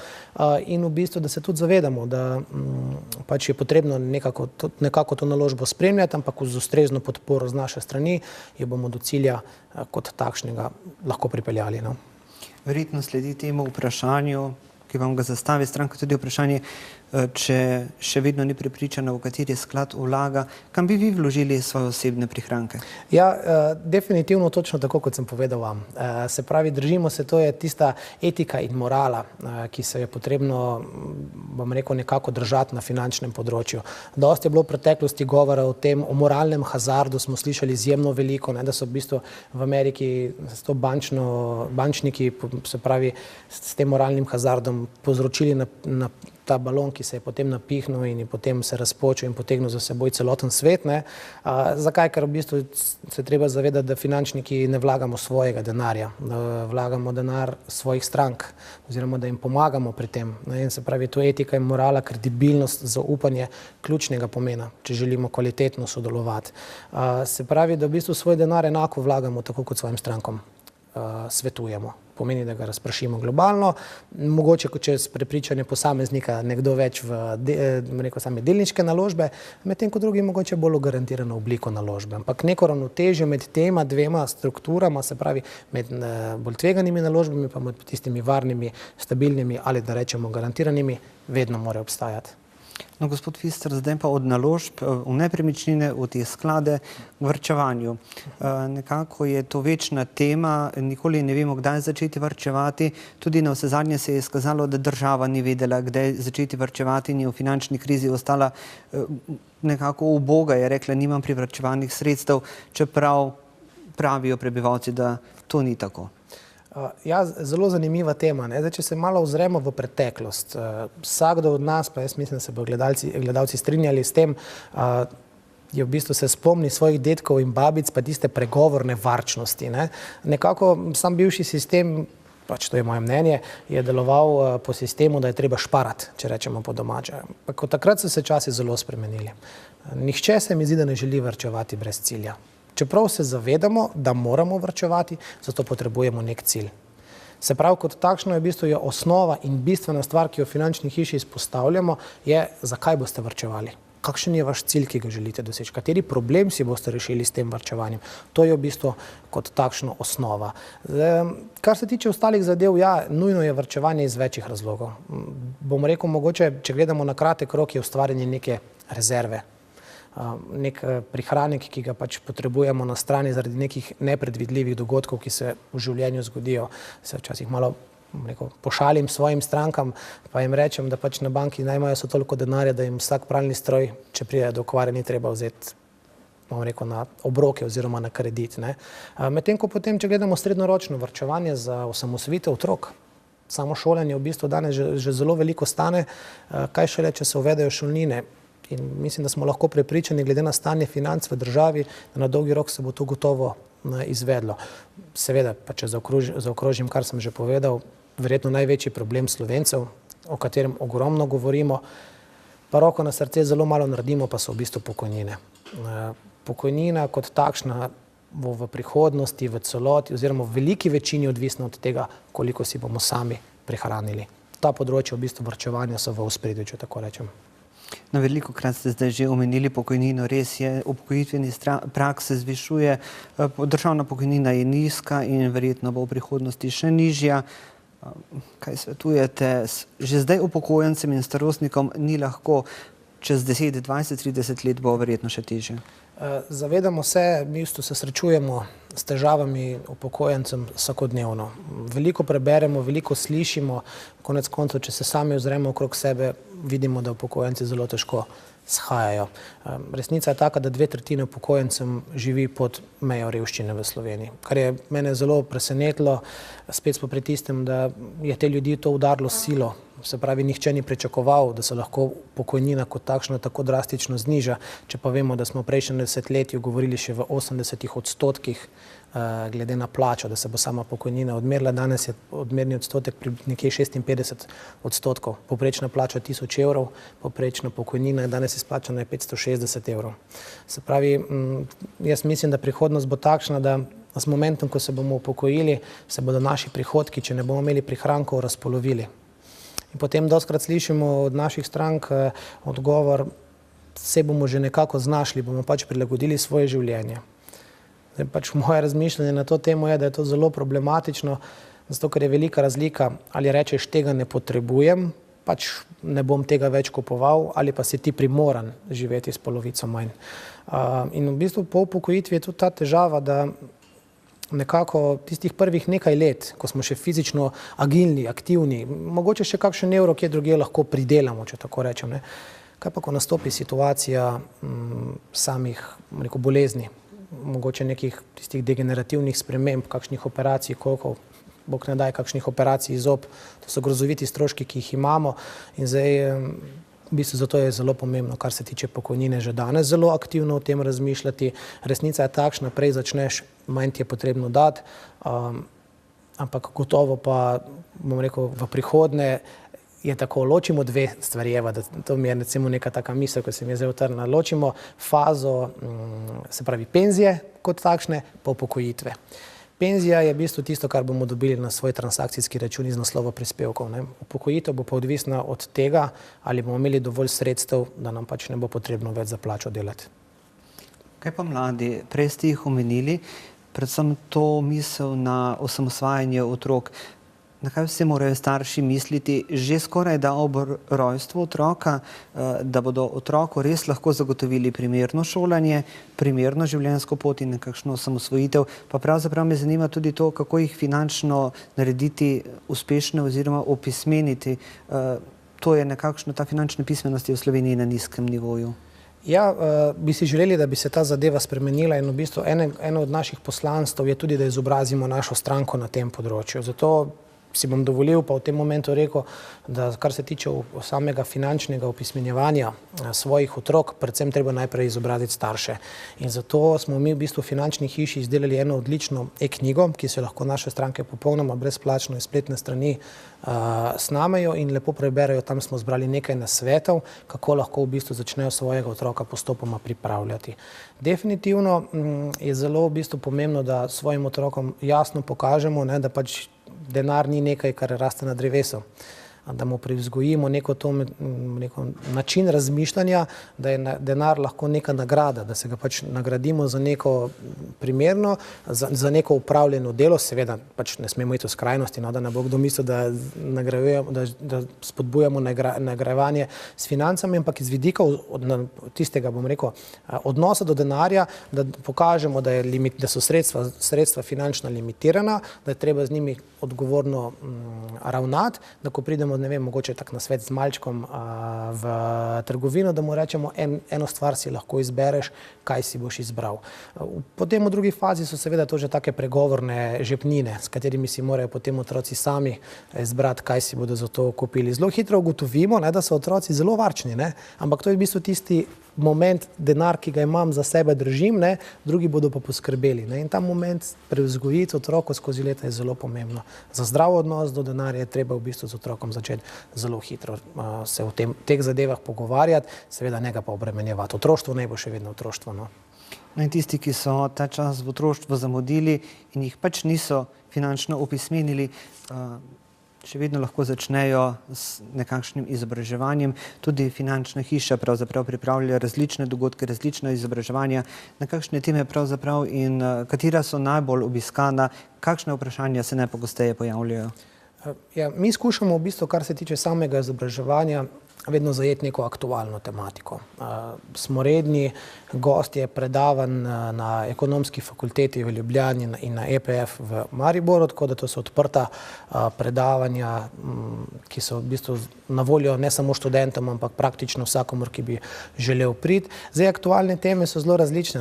in v bistvu, da se tudi zavedamo, da pač je potrebno nekako to naložbo spremljati, ampak z ustrezno podporo z naše strani jo bomo do cilja kot takšnega lahko pripeljali. Verjetno sledi temu vprašanju, ki vam ga zastavi stranka, tudi vprašanje če še vedno ni prepričana, v kateri sklad vlaga, kam bi vi vložili svoje osebne prihranke? Ja, definitivno točno tako, kot sem povedal vam. Se pravi, držimo se, to je tista etika in morala, ki se je potrebno, bom rekel, nekako držati na finančnem področju. Dosti je bilo v preteklosti govora o tem, o moralnem hazardu smo slišali izjemno veliko, da so v bistvu v Ameriki bančniki, se pravi, s tem moralnim hazardom povzročili na ta balon, ki se je potem napihnil in potem se razpočil in potegnil za seboj celoten svet. Zakaj? Ker v bistvu se treba zavedati, da finančniki ne vlagamo svojega denarja, da vlagamo denar svojih strank oziroma da jim pomagamo pri tem. In se pravi, to je etika in morala, kredibilnost, zaupanje ključnega pomena, če želimo kvalitetno sodelovati. Se pravi, da v bistvu svoj denar enako vlagamo tako kot svojim strankom svetujemo. Pomeni, da ga razpršimo globalno, mogoče kot čez prepričanje posameznika nekdo več v same delniške naložbe, medtem ko drugi mogoče bolj garantirano obliko naložbe. Ampak neko ravnotežje med tema dvema strukturama, se pravi med bolj tveganimi naložbami pa med tistimi varnimi, stabilnimi ali da rečemo garantiranimi, vedno mora obstajati. No, gospod Fister, zdaj pa od naložb v nepremičnine, v te sklade, k varčevanju. Nekako je to večna tema, nikoli ne vemo, kdaj začeti varčevati. Tudi na vsezadnje se je izkazalo, da država ni vedela, kdaj začeti varčevati in je v finančni krizi ostala nekako uboga, je rekla, nimam privarčevanih sredstev, čeprav pravijo prebivalci, da to ni tako. Ja, zelo zanimiva tema. Zdaj, če se malo ozremo v preteklost, vsakdo od nas, pa jaz mislim, da se bo gledalci strinjali s tem, je v bistvu se spomni svojih dedkov in babic, pa tiste pregovorne varčnosti. Nekako sam bivši sistem, pač to je moje mnenje, je deloval po sistemu, da je treba šparati, če rečemo po domače. Od takrat so se časi zelo spremenili. Nihče se mi zdi, da ne želi varčevati brez cilja. Čeprav se zavedamo, da moramo varčevati, zato potrebujemo nek cilj. Se pravi, kot takšno je v bistvu osnova in bistvena stvar, ki jo v finančni hiši izpostavljamo, je, zakaj boste varčevali. Kakšen je vaš cilj, ki ga želite doseči? Kateri problem si boste rešili s tem varčevanjem? To je v bistvu kot takšno osnova. Kar se tiče ostalih zadev, ja, nujno je varčevanje iz večjih razlogov. Bom rekel, mogoče, če gledamo na kratek rok, je ustvarjanje neke rezerve. Nek prihranek, ki ga pač potrebujemo na strani zaradi nekih nepredvidljivih dogodkov, ki se v življenju zgodijo. Se včasih malo pošalim svojim strankam, pa jim rečem, da pač na banki naj imajo so toliko denarja, da jim vsak pralni stroj, če pride do okvare, ni treba vzeti, bom rekel, na obroke oziroma na kredit. Medtem ko potem, če gledamo srednjeročno varčevanje za osamosvojitev otrok, samo šolanje v bistvu danes že zelo veliko stane, kaj šele, če se uvedejo šolnine. In mislim, da smo lahko prepričani, glede na stanje financ v državi, da na dolgi rok se bo to gotovo izvedlo. Seveda, pa če zaokrožim, kar sem že povedal, verjetno največji problem Slovencev, o katerem ogromno govorimo, pa roko na srce zelo malo naredimo, pa so v bistvu pokojnine. Pokojnina kot takšna bo v prihodnosti, v celoti oziroma v veliki večini odvisna od tega, koliko si bomo sami prihranili. Ta področja v bistvu varčevanja so v ospredju, če tako rečem. Na veliko krat ste zdaj že omenili pokojnino, res je, upokojitveni prag se zvišuje, državna pokojnina je nizka in verjetno bo v prihodnosti še nižja. Kaj svetujete? Že zdaj upokojencem in starostnikom ni lahko, čez 10, 20, 30 let bo verjetno še težje. Zavedamo se, v bistvu se srečujemo s težavami upokojencem vsakodnevno. Veliko preberemo, veliko slišimo, konec koncev, če se sami ozremo okrog sebe, vidimo, da upokojenci zelo težko shajajo. Resnica je taka, da 2/3 upokojencem živi pod mejo revščine v Sloveniji, kar je mene zelo presenetilo, spet smo pri tistem, da je te ljudi to udarilo silo. Se pravi, nihče ni pričakoval, da se lahko pokojnina kot takšna tako drastično zniža, če pa vemo, da smo v prejšnjem desetletju govorili še v 80% glede na plačo, da se bo sama pokojnina odmerila. Danes je odmerni odstotek pri nekje 56%. Povprečna plača 1000 evrov, povprečna pokojnina je danes izplačana 560 evrov. Se pravi, jaz mislim, da prihodnost bo takšna, da z momentom, ko se bomo upokojili, se bodo naši prihodki, če ne bomo imeli prihrankov, razpolovili. In potem dostkrat slišimo od naših strank odgovor, se bomo že nekako znašli, bomo pač prilagodili svoje življenje. Zdaj pač moje razmišljanje na to temo je, da je to zelo problematično, zato ker je velika razlika, ali rečeš, tega ne potrebujem, pač ne bom tega več kupoval ali pa si ti primoran živeti s polovico manj. In v bistvu po upokojitvi je tudi ta težava, da nekako tistih prvih nekaj let, ko smo še fizično agilni, aktivni, mogoče še kakšen evro kje drugje lahko pridelamo, če tako rečem, ne. Kaj pa, ko nastopi situacija samih, rekel, bolezni, mogoče nekih tistih degenerativnih sprememb, kakšnih operacij kolkov, bog ne daj, kakšnih operacij zob, to so grozoviti stroški, ki jih imamo in zdaj v bistvu zato je zelo pomembno, kar se tiče pokojnine, že danes zelo aktivno o tem razmišljati. Resnica je takšna, prej začneš, manj ti je potrebno dati, ampak gotovo pa, bom rekel, v prihodnje je tako, ločimo dve stvari, da to mi je recimo neka taka misel, ko se mi je zdaj utrnila, ločimo fazo, se pravi penzije kot takšne, pa upokojitve. Penzija je v bistvu tisto, kar bomo dobili na svoj transakcijski račun iz naslova prispevkov, ne. Upokojitev bo pa odvisna od tega, ali bomo imeli dovolj sredstev, da nam pač ne bo potrebno več za plačo delati. Kaj pa mladi? Prej ste jih omenili, predvsem to misel na osamosvajanje otrok. Na kaj vse morajo starši misliti že skoraj da ob rojstvu otroka, da bodo otroku res lahko zagotovili primerno šolanje, primerno življenjsko pot in nekakšno osamosvojitev, pa pravzaprav me zanima tudi to, kako jih finančno narediti uspešne oziroma opismeniti. To je nekakšno, ta finančna pismenost je v Sloveniji na nizkem nivoju. Ja, bi si želeli, da bi se ta zadeva spremenila in v bistvu eno od naših poslanstv je tudi, da izobrazimo našo stranko na tem področju. Zato si bom dovolil pa v tem momentu rekel, da kar se tiče samega finančnega opismenjevanja svojih otrok, predvsem treba najprej izobraziti starše. In zato smo mi v bistvu v finančni hiši izdelali eno odlično e-knjigo, ki se lahko naše stranke popolnoma brezplačno iz spletne strani snamejo in lepo preberejo. Tam smo zbrali nekaj nasvetov, kako lahko v bistvu začnejo svojega otroka postopoma pripravljati. Definitivno je zelo v bistvu pomembno, da svojim otrokom jasno pokažemo, da pač denar ni nekaj, kar raste na drevesu, da mu privzgojimo neko način razmišljanja, da je denar lahko neka nagrada, da se ga pač nagradimo za neko primerno, za neko upravljeno delo, seveda pač ne smemo iti v skrajnosti, da ne bo kdo mislil, da spodbujamo nagrajevanje s financami, ampak iz vidika tistega, bom rekel, odnosa do denarja, da pokažemo, da so sredstva finančno limitirana, da je treba z njimi odgovorno ravnati, da ko pridemo, ne vem, mogoče tak na svet z malčkom v trgovino, da mu rečemo, eno stvar si lahko izbereš, kaj si boš izbral. Potem v drugi fazi so seveda to že take pregovorne žepnine, s katerimi si morajo potem otroci sami izbrati, kaj si bodo za to kupili. Zelo hitro ugotovimo, da so otroci zelo varčni, ampak to je v bistvu tisti moment, denar, ki ga imam za sebe držim, drugi bodo pa poskrbeli. In ta moment prevzgojiti otroko skozi leta je zelo pomembno. Za zdrav odnos do denarja je treba v bistvu z otrokom začeti zelo hitro se o teh zadevah pogovarjati, seveda ne ga pa obremenjevati. Otroštvo naj bo še vedno otroštvo. In tisti, ki so ta čas v otroštvu zamudili in jih pač niso finančno opismenili, še vedno lahko začnejo s nekakšnim izobraževanjem. Tudi finančna hiša pravzaprav pripravlja različne dogodke, različna izobraževanja. Na kakšne teme pravzaprav in katera so najbolj obiskana, kakšne vprašanja se najpogosteje pojavljajo? Ja, mi skušamo v bistvu, kar se tiče samega izobraževanja, vedno zajeti neko aktualno tematiko. Smo redni gostje predavanj na Ekonomski fakulteti v Ljubljani in na EPF v Mariboru, tako da to so odprta predavanja, ki so v bistvu na voljo ne samo študentom, ampak praktično vsakomur, ki bi želel priti. Zdaj, aktualne teme so zelo različne.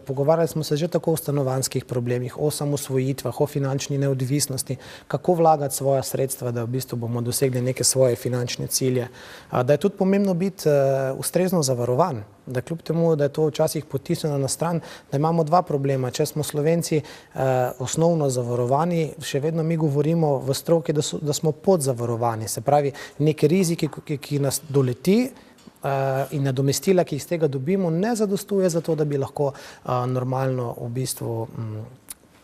Pogovarjali smo se že tako o stanovanjskih problemih, o osamosvojitvah, o finančni neodvisnosti, kako vlagati svoja sredstva, da v bistvu bomo dosegli neke svoje finančne cilje. Da je tudi pomembno biti ustrezno zavarovan, da kljub temu, da je to včasih potisnjeno na stran, da imamo dva problema. Če smo Slovenci osnovno zavarovani, še vedno mi govorimo v stroki, da smo podzavarovani. Se pravi, neke riziki, ki nas doleti in nadomestila, ki iz tega dobimo, ne zadostuje za to, da bi lahko normalno v bistvu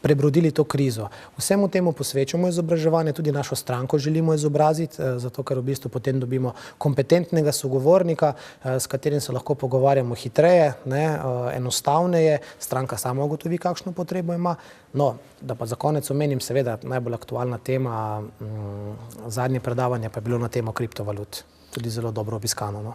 prebrodili to krizo. Vsemu temu posvečamo izobraževanje, tudi našo stranko želimo izobraziti, zato ker v bistvu potem dobimo kompetentnega sogovornika, s katerim se lahko pogovarjamo hitreje, enostavneje, stranka sama ugotovi, kakšno potrebo ima. No, da pa za konec omenim, seveda najbolj aktualna tema, zadnje predavanje pa je bilo na temo kriptovalut. Tudi zelo dobro obiskano, no.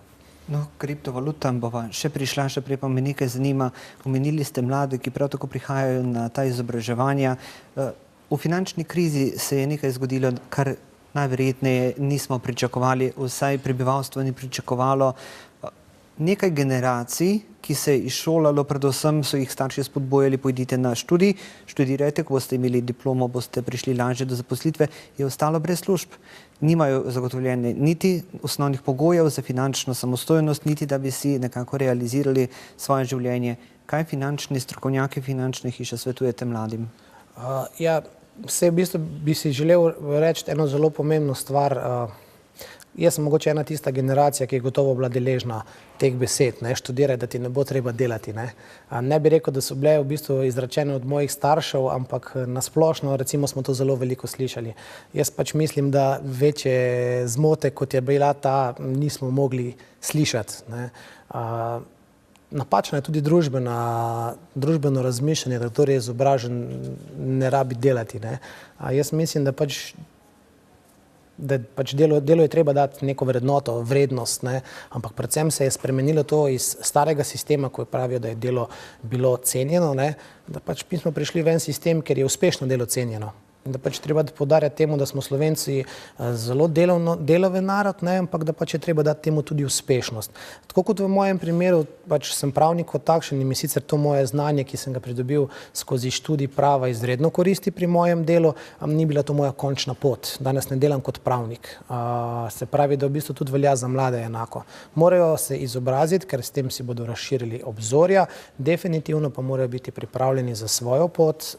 No, kriptovalutam bova še prišla, še prej pa me nekaj zanima. Omenili ste mlade, ki prav tako prihajajo na ta izobraževanja. V finančni krizi se je nekaj zgodilo, kar najverjetneje nismo pričakovali, vsaj prebivalstvo ni pričakovalo. Nekaj generacij, ki se je izšolalo, predvsem so jih starši spodbojali, pojdite na študij, študirajte, ko boste imeli diplomo, boste prišli lažje do zaposlitve, je ostalo brez služb. Nimajo zagotovljene niti osnovnih pogojev za finančno samostojnost, niti da bi si nekako realizirali svoje življenje. Kaj finančni strokovnjaki, finančne hiše svetujete mladim? Ja, vse v bistvu bi si želel reči eno zelo pomembno stvar. Jaz sem mogoče ena tista generacija, ki je gotovo bila deležna teh besed, študiraj, da ti ne bo treba delati. Ne bi rekel, da so bile v bistvu izrečene od mojih staršev, ampak nasplošno recimo smo to zelo veliko slišali. Jaz pač mislim, da večje zmote, kot je bila ta, nismo mogli slišati. Napačna je tudi družbeno razmišljanje, da kdo je izobražen, ne rabi delati. Jaz mislim, da delo je treba dati neko vrednoto, vrednost, ampak predvsem se je spremenilo to iz starega sistema, ko pravijo, da je delo bilo cenjeno, da pač mi smo prišli v en sistem, ker je uspešno delo cenjeno. Da pač treba poudarjati temu, da smo Slovenci zelo deloven narod, ampak da pač je treba dati temu tudi uspešnost. Tako kot v mojem primeru, pač sem pravnik kot takšen in mi sicer to moje znanje, ki sem ga pridobil skozi študij prava, izredno koristi pri mojem delu, ni bila to moja končna pot. Danes ne delam kot pravnik. Se pravi, da v bistvu tudi velja za mlade enako. Morajo se izobraziti, ker s tem si bodo razširili obzorja, definitivno pa morajo biti pripravljeni za svojo pot,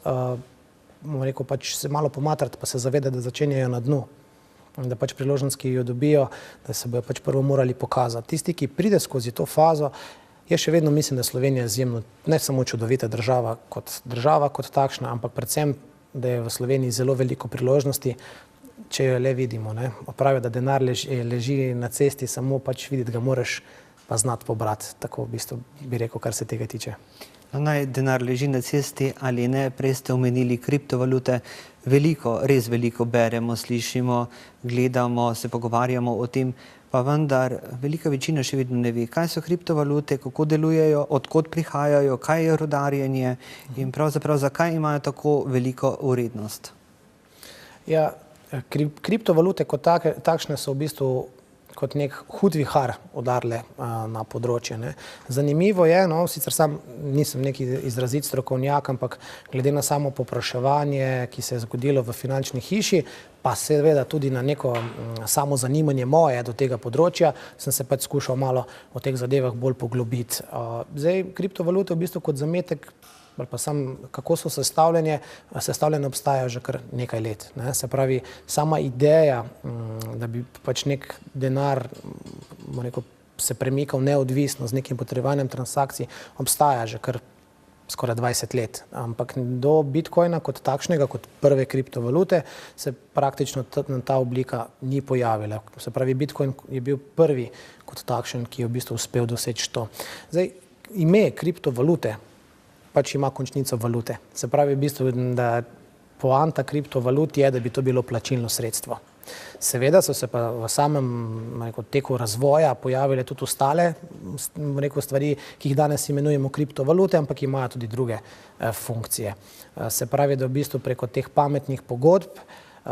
rekel, pač se malo pomatrati, pa se zavedati, da začenjajo na dnu. Da pač priložnost, ki jo dobijo, da se bojo pač prvo morali pokazati. Tisti, ki pride skozi to fazo, jaz še vedno mislim, da Slovenija je izjemno, ne samo čudovita država kot takšna, ampak predvsem, da je v Sloveniji zelo veliko priložnosti, če jo le vidimo. Pravijo, da denar leži na cesti, samo pač videti ga moraš pa znati pobrati. Tako v bistvu bi rekel, kar se tega tiče. Naj denar leži na cesti ali ne, prej ste omenili kriptovalute, veliko, res veliko beremo, slišimo, gledamo, se pogovarjamo o tem, pa vendar velika večina še vedno ne ve, kaj so kriptovalute, kako delujejo, odkot prihajajo, kaj je rudarjenje in pravzaprav zakaj imajo tako veliko vrednost. Ja, kriptovalute kot takšne so v bistvu kot nek hud vihar udarile na področje. Zanimivo je, sicer sam nisem neki izrazit strokovnjak, ampak glede na samo povpraševanje, ki se je zgodilo v finančni hiši, pa seveda tudi na neko samo zanimanje moje do tega področja, sem se pač skušal malo o teh zadevah bolj poglobiti. Zdaj, kriptovalute v bistvu kot zametek, ali pa sam, kako so sestavljene obstajajo že kar nekaj let. Se pravi, sama ideja, da bi pač nek denar se premikal neodvisno z nekim potrebovanjem transakcij, obstaja že kar skoraj 20 let. Ampak do Bitcoina kot takšnega, kot prve kriptovalute, se praktično ta oblika ni pojavila. Se pravi, Bitcoin je bil prvi kot takšen, ki je v bistvu uspel doseči to. Zdaj, ime kriptovalute pač ima končnico valute. Se pravi, v bistvu, da poanta kriptovalut je, da bi to bilo plačilno sredstvo. Seveda so se pa v samem teku razvoja pojavile tudi ostale stvari, ki jih danes imenujemo kriptovalute, ampak imajo tudi druge funkcije. Se pravi, da v bistvu preko teh pametnih pogodb,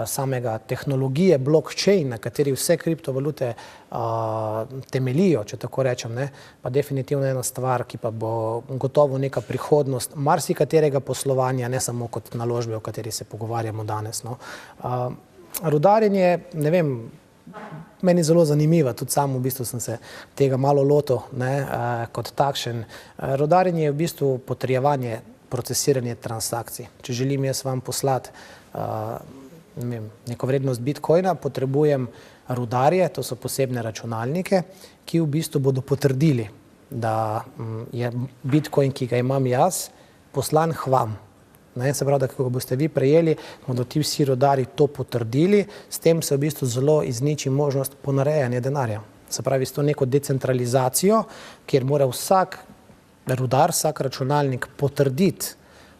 samega tehnologije blockchain, na kateri vse kriptovalute temelijo, če tako rečem, pa definitivno ena stvar, ki pa bo gotovo neka prihodnost marsikaterega poslovanja, ne samo kot naložbe, o kateri se pogovarjamo danes. Rudarjenje, ne vem, meni zelo zanimivo, tudi sam v bistvu sem se tega malo lotil kot takšen. Rudarjenje je v bistvu potrjevanje, procesiranje transakcij. Če želim jaz vam poslati neko vrednost Bitcoina, potrebujem rudarje, to so posebne računalnike, ki v bistvu bodo potrdili, da je Bitcoin, ki ga imam jaz, poslan k vam Ne, se pravi, da ko boste vi prejeli, bodo ti vsi rudarji to potrdili, s tem se v bistvu zelo izniči možnost ponarejanja denarja. Se pravi, s to neko decentralizacijo, kjer mora vsak rudar, vsak računalnik potrditi,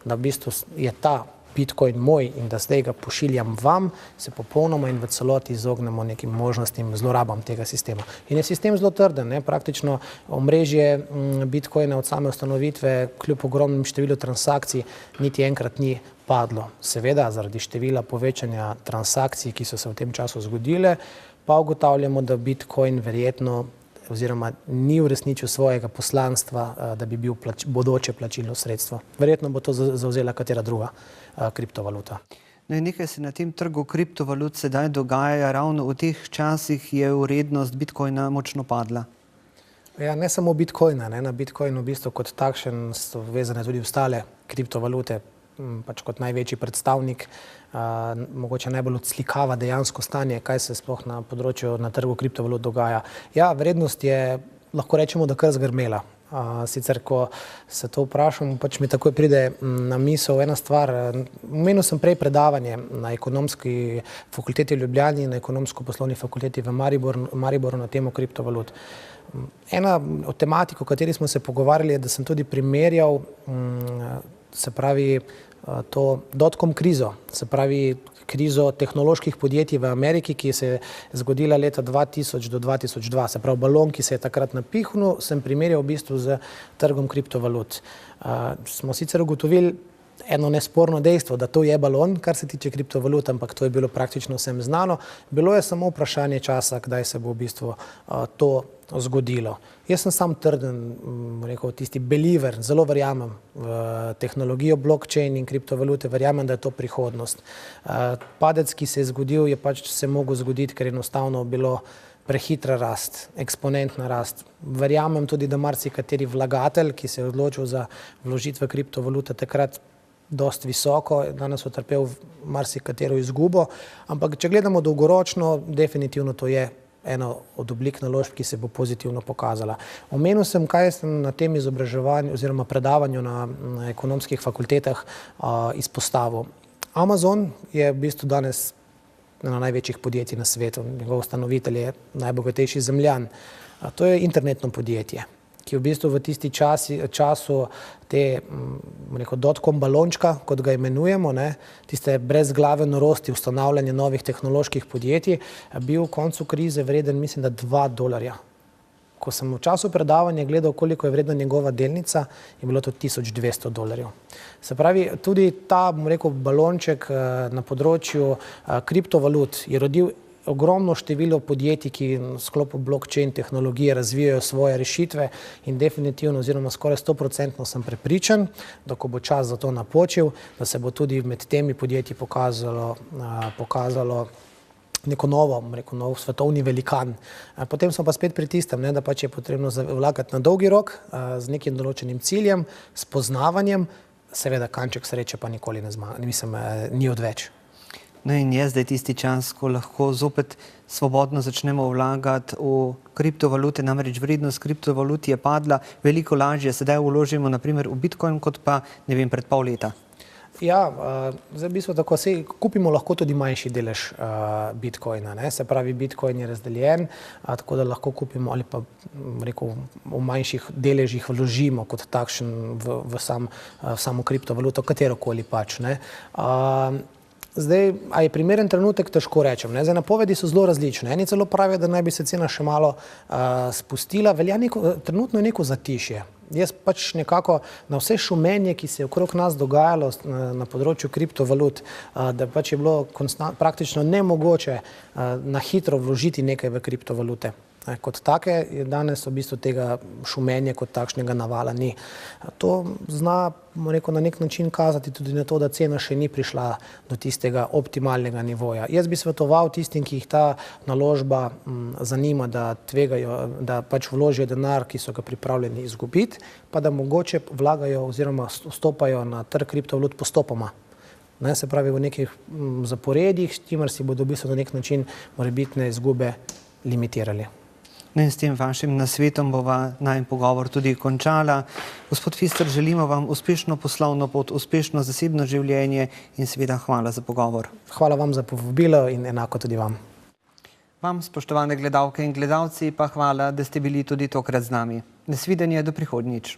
da v bistvu je ta Bitcoin moj in da zdaj ga pošiljam vam, se popolnoma in v celoti izognemo nekim možnostim zlorabam tega sistema. In je sistem zelo trden, ne? Praktično omrežje Bitcoina od same ustanovitve, kljub ogromnem številu transakcij, niti enkrat ni padlo. Seveda, zaradi števila povečanja transakcij, ki so se v tem času zgodile, pa ugotavljamo, da Bitcoin verjetno oziroma ni uresničil svojega poslanstva, da bi bil bodoče plačilno sredstvo. Verjetno bo to zavzela katera druga kriptovaluta. Nekaj se na tem trgu kriptovalut sedaj dogaja, ravno v teh časih je vrednost Bitcoina močno padla. Ja, ne samo Bitcoina, ne? Na Bitcoin v bistvu kot takšen so vezane tudi ostale kriptovalute, pač kot največji predstavnik, mogoče najbolj odslikava dejansko stanje, kaj se sploh na področju na trgu kriptovalut dogaja. Ja, vrednost je, lahko rečemo, da kar zgrmela. Sicer, ko se to vprašam, pač mi takoj pride na misel ena stvar. Omenil sem prej predavanje na Ekonomski fakulteti v Ljubljani in na Ekonomsko-poslovni fakulteti v Mariboru na temo kriptovalut. Ena od tematik, o kateri smo se pogovarjali, je, da sem tudi primerjal, se pravi, to dotcom krizo, se pravi krizo tehnoloških podjetij v Ameriki, ki se je zgodila leta 2000 do 2002, se pravi balon, ki se je takrat napihnil, sem primerjal v bistvu z trgom kriptovalut. Smo sicer ugotovili eno nesporno dejstvo, da to je balon, kar se tiče kriptovalut, ampak to je bilo praktično vsem znano. Bilo je samo vprašanje časa, kdaj se bo v bistvu to zgodilo. Jaz sem sam trden, rekel, tisti believer, zelo verjamem v tehnologijo blockchain in kriptovalute, verjamem, da je to prihodnost. Padec, ki se je zgodil, je pač se mogel zgoditi, ker enostavno bilo prehitra rast, eksponentna rast. Verjamem tudi, da marsikateri vlagatelj, ki se je odločil za vložitve kriptovalute, takrat dosti visoko, danes utrpel marsikatero izgubo, ampak če gledamo dolgoročno, definitivno to je ena od oblik naložb, ki se bo pozitivno pokazala. Omenil sem, kaj sem na tem izobraževanju oziroma predavanju na ekonomskih fakultetah izpostavil. Amazon je v bistvu danes ena največjih podjetij na svetu. Njegov ustanovitelj je najbogatejši Zemljan. To je internetno podjetje, ki v bistvu v tisti času te dotcom balončka, kot ga imenujemo, tiste brezglave norosti ustanavljanja novih tehnoloških podjetij, bil v koncu krize vreden, mislim, da $2. Ko sem v času predavanja gledal, koliko je vredna njegova delnica, je bilo to $1200. Se pravi, tudi ta, balonček na področju kriptovalut je rodil ogromno število podjetij, ki v sklopu blockchain tehnologije razvijajo svoje rešitve in definitivno oziroma skoraj 100% sem prepričan, da ko bo čas za to napočil, da se bo tudi med temi podjetji pokazalo neko nov svetovni velikan. Potem smo pa spet pri tistem, da pač je potrebno vlagati na dolgi rok z nekim določenim ciljem, s poznavanjem, seveda kanček sreče pa nikoli ni odveč. No in je zdaj tisti čas, ko lahko zopet svobodno začnemo vlagati v kriptovalute, namreč vrednost kriptovalut je padla, veliko lažje sedaj vložimo naprimer v Bitcoin, kot pa, ne vem, pred pol leta. Ja, zdaj v bistvu tako kupimo lahko tudi manjši delež Bitcoina, se pravi, Bitcoin je razdeljen, tako da lahko kupimo ali pa v manjših deležih vložimo kot takšen v samo kriptovaluto, katerokoli pač. Zdaj, a je primeren trenutek, težko rečem. Zdaj, napovedi so zelo različne. Eni celo pravijo, da naj bi se cena še malo spustila. Trenutno je neko zatišje. Jaz pač nekako na vse šumenje, ki se je okrog nas dogajalo na področju kriptovalut, da pač je bilo praktično nemogoče na hitro vložiti nekaj v kriptovalute. Kot take je danes v bistvu tega šumenja kot takšnega navala ni. To zna, na nek način kazati tudi na to, da cena še ni prišla do tistega optimalnega nivoja. Jaz bi svetoval tistim, ki jih ta naložba zanima, da tvegajo, da pač vložijo denar, ki so ga pripravljeni izgubiti, pa da mogoče vlagajo oziroma vstopajo na trg kriptovalut postopoma. Se pravi v nekih zaporedjih, s čimer si bodo v bistvu na nek način morebitne izgube limitirali. No in s tem vašim nasvetom bova najin pogovor tudi končala. Gospod Fister, želimo vam uspešno poslovno pot, uspešno zasebno življenje in seveda hvala za pogovor. Hvala vam za povabilo in enako tudi vam. Vam, spoštovane gledalke in gledalci, pa hvala, da ste bili tudi tokrat z nami. Nasvidenje, do prihodnjič.